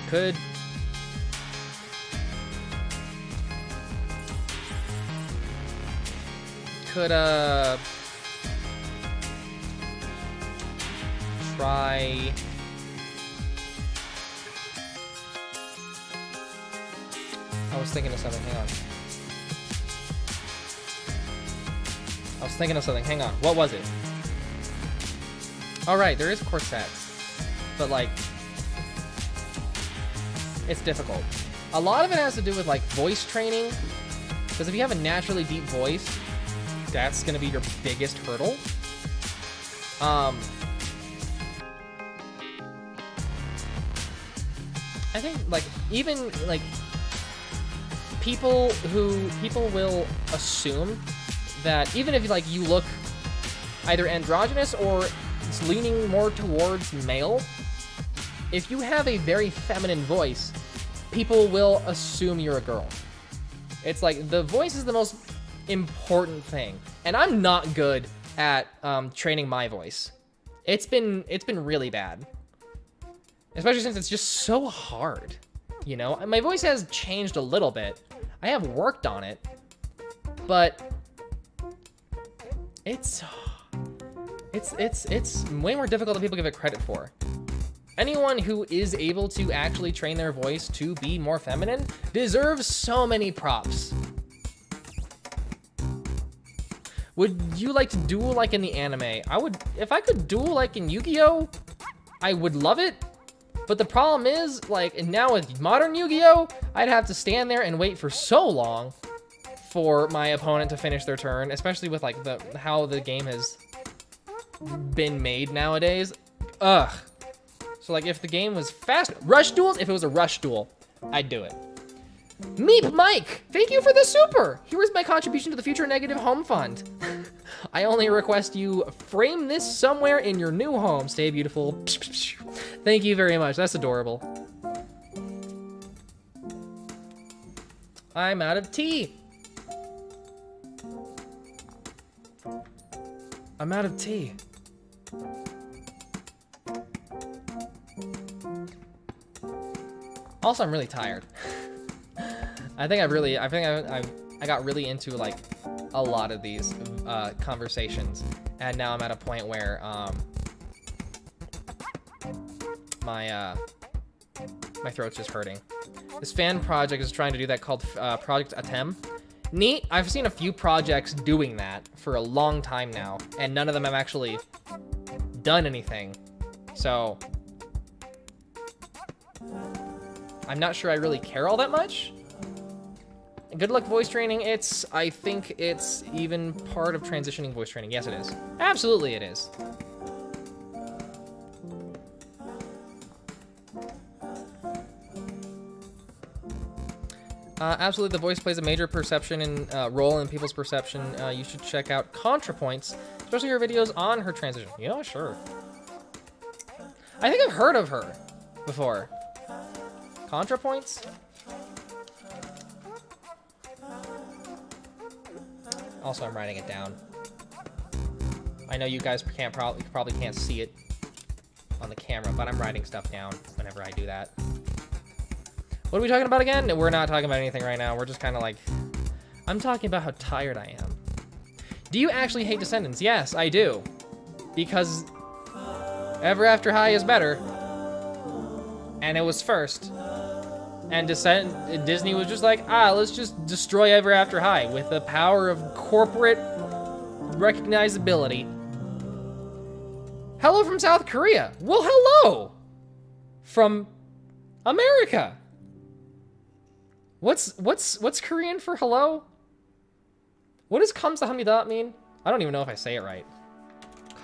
Could try I was thinking of something, hang on. Hang on. What was it? All right, there is corsets, but like, it's difficult. A lot of it has to do with like voice training, because if you have a naturally deep voice, that's gonna be your biggest hurdle. I think like even like people will assume that even if like you look either androgynous or it's leaning more towards male, if you have a very feminine voice, people will assume you're a girl. It's like the voice is the most important thing, and I'm not good at training my voice. It's been really bad, especially since it's just so hard. You know, my voice has changed a little bit. I have worked on it, but it's way more difficult than people give it credit for. Anyone who is able to actually train their voice to be more feminine deserves so many props. Would you like to duel like in the anime? I would, if I could duel like in Yu-Gi-Oh, I would love it. But the problem is, like, now with modern Yu-Gi-Oh, I'd have to stand there and wait for so long for my opponent to finish their turn, especially with like how the game has been made nowadays. Ugh. So like if the game was fast, rush duels, if it was a rush duel, I'd do it. Meep Mike, thank you for the super. Here is my contribution to the Future Negative Home Fund. I only request you frame this somewhere in your new home. Stay beautiful. Thank you very much, that's adorable. I'm out of tea. I'm out of tea. Also, I'm really tired. I got really into like a lot of these conversations, and now I'm at a point where my throat's just hurting. This fan project is trying to do that, called Project Atem. Neat. I've seen a few projects doing that for a long time now, and none of them have actually done anything. So I'm not sure I really care all that much. Good luck voice training. I think it's even part of transitioning voice training. Yes, it is. Absolutely it is. Absolutely, the voice plays a major perception and role in people's perception. You should check out ContraPoints, especially her videos on her transition. Yeah, sure. I think I've heard of her before. ContraPoints? Also, I'm writing it down. I know you guys probably can't see it on the camera, but I'm writing stuff down whenever I do that. What are we talking about again? We're not talking about anything right now. We're just kind of like, I'm talking about how tired I am. Do you actually hate Descendants? Yes, I do. Because Ever After High is better. And it was first. And Disney was just like, let's just destroy Ever After High with the power of corporate recognizability. Hello from South Korea. Well, hello from America. What's Korean for hello? What does 감사합니다 mean? I don't even know if I say it right.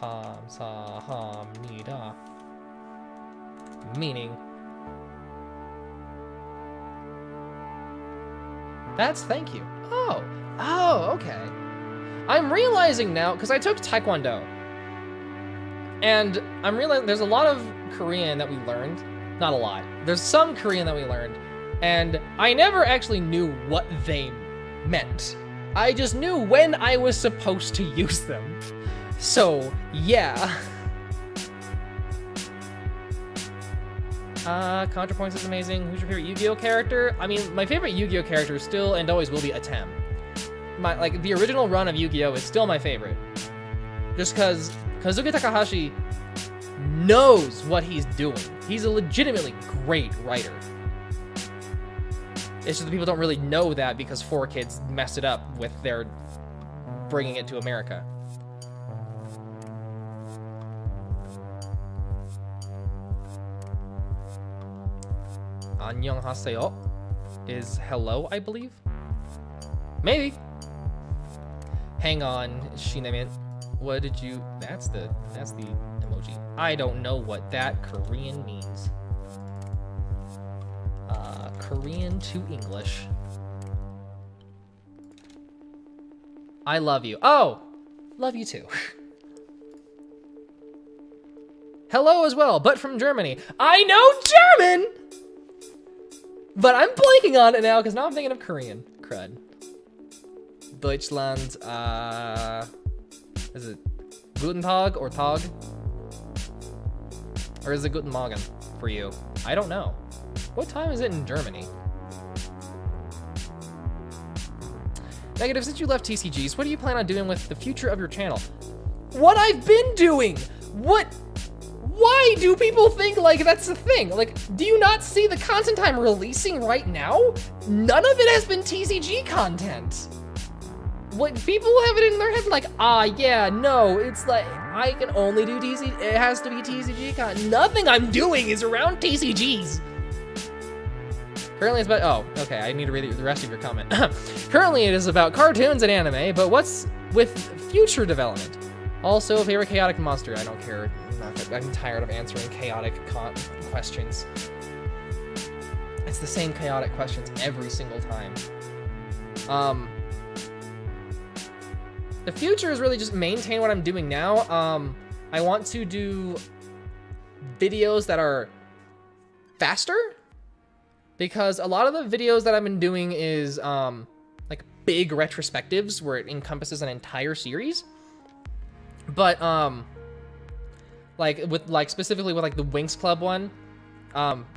감사합니다. Meaning. That's thank you. Oh, okay. I'm realizing now, because I took Taekwondo. And I'm realizing there's a lot of Korean that we learned. Not a lot. There's some Korean that we learned. And I never actually knew what they meant. I just knew when I was supposed to use them. So, yeah. ContraPoints is amazing. Who's your favorite Yu-Gi-Oh character? I mean, my favorite Yu-Gi-Oh character still and always will be Atem. The original run of Yu-Gi-Oh is still my favorite. Just because Kazuki Takahashi knows what he's doing. He's a legitimately great writer. It's just that people don't really know that because 4Kids messed it up with their bringing it to America. 안녕하세요 is hello, I believe. Maybe. Hang on, Shinemin. What did you? That's the emoji. I don't know what that Korean means. Korean to English. I love you. Oh, love you too. Hello as well, but from Germany. I know German! But I'm blanking on it now, because now I'm thinking of Korean. Crud. Deutschland, is it Guten Tag or Tag? Or is it Guten Morgen for you? I don't know. What time is it in Germany? Negative, since you left TCGs, what do you plan on doing with the future of your channel? What I've been doing! What? Why do people think like that's the thing? Like, do you not see the content I'm releasing right now? None of it has been TCG content. What people have it in their head like, yeah, no, it's like, I can only do TCG, it has to be TCG content. Nothing I'm doing is around TCGs. Currently it's about, oh, okay, I need to read the rest of your comment. Currently it is about cartoons and anime, but what's with future development? Also, favorite chaotic monster, I don't care. I'm tired of answering chaotic questions. It's the same chaotic questions every single time. The future is really just maintain what I'm doing now. I want to do videos that are faster, because a lot of the videos that I've been doing is like big retrospectives where it encompasses an entire series. But specifically with like the Winx Club one,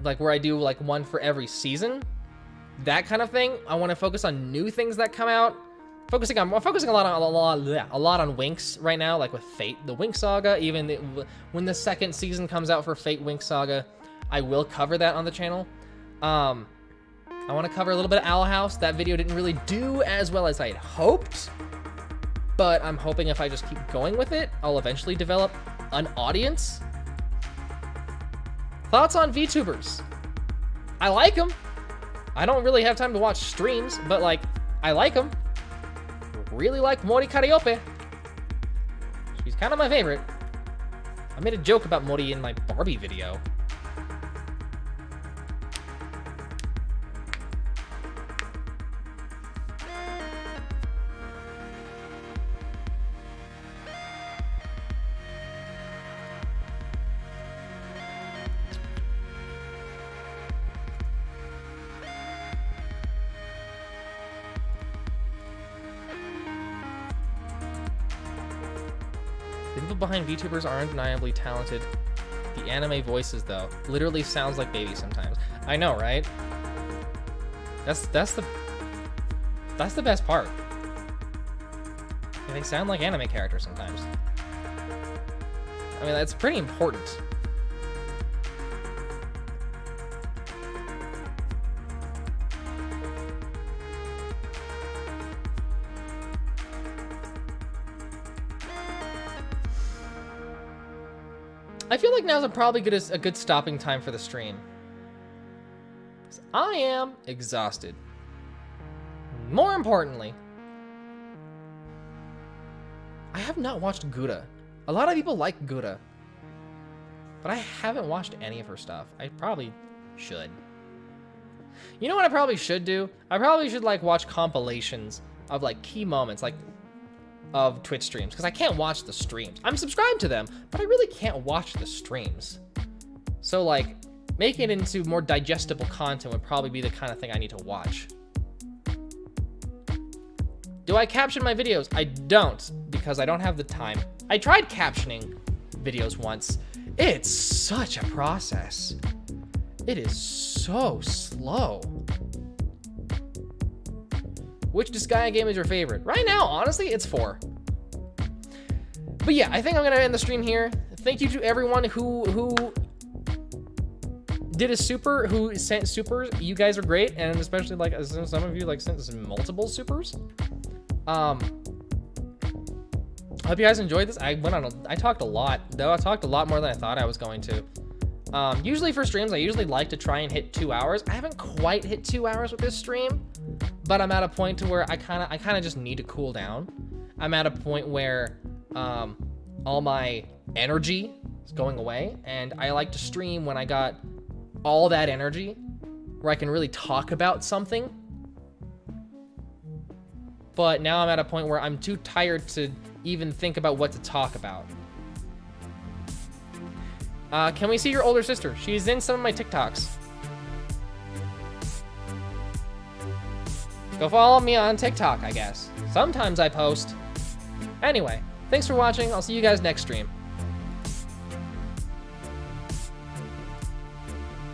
like where I do like one for every season, that kind of thing. I want to focus on new things that come out. I'm focusing a lot on Winx right now, like with Fate, the Winx Saga. When the second season comes out for Fate Winx Saga, I will cover that on the channel. I want to cover a little bit of Owl House. That video didn't really do as well as I had hoped, but I'm hoping if I just keep going with it, I'll eventually develop an audience. Thoughts on VTubers? I like them. I don't really have time to watch streams, but like, I like them. Really like Mori Kariope. She's kind of my favorite. I made a joke about Mori in my Barbie video. The people behind VTubers are undeniably talented. The anime voices, though, literally sounds like babies sometimes. I know, right? That's the best part. They sound like anime characters sometimes. I mean, that's pretty important. I feel like now's probably a good stopping time for the stream. I am exhausted. More importantly, have not watched Gouda. A lot of people like Gouda, but I haven't watched any of her stuff. I probably should. You know what I probably should do? I probably should like watch compilations of like key moments like of Twitch streams, because I can't watch the streams. I'm subscribed to them, but I really can't watch the streams. So like making it into more digestible content would probably be the kind of thing I need to watch. Do I caption my videos? I don't, because I don't have the time. I tried captioning videos once. It's such a process. It is so slow. Which Disgaea game is your favorite? Right now, honestly, it's 4. But yeah, I think I'm gonna end the stream here. Thank you to everyone who did a super, who sent supers. You guys are great, and especially like some of you like sent multiple supers. I hope you guys enjoyed this. I talked a lot, though. I talked a lot more than I thought I was going to. Usually for streams, I usually like to try and hit 2 hours. I haven't quite hit 2 hours with this stream, but I'm at a point to where I kind of just need to cool down. I'm at a point where all my energy is going away, and I like to stream when I got all that energy, where I can really talk about something. But now I'm at a point where I'm too tired to even think about what to talk about. Can we see your older sister? She's in some of my TikToks. Go follow me on TikTok, I guess. Sometimes I post. Anyway, thanks for watching. I'll see you guys next stream.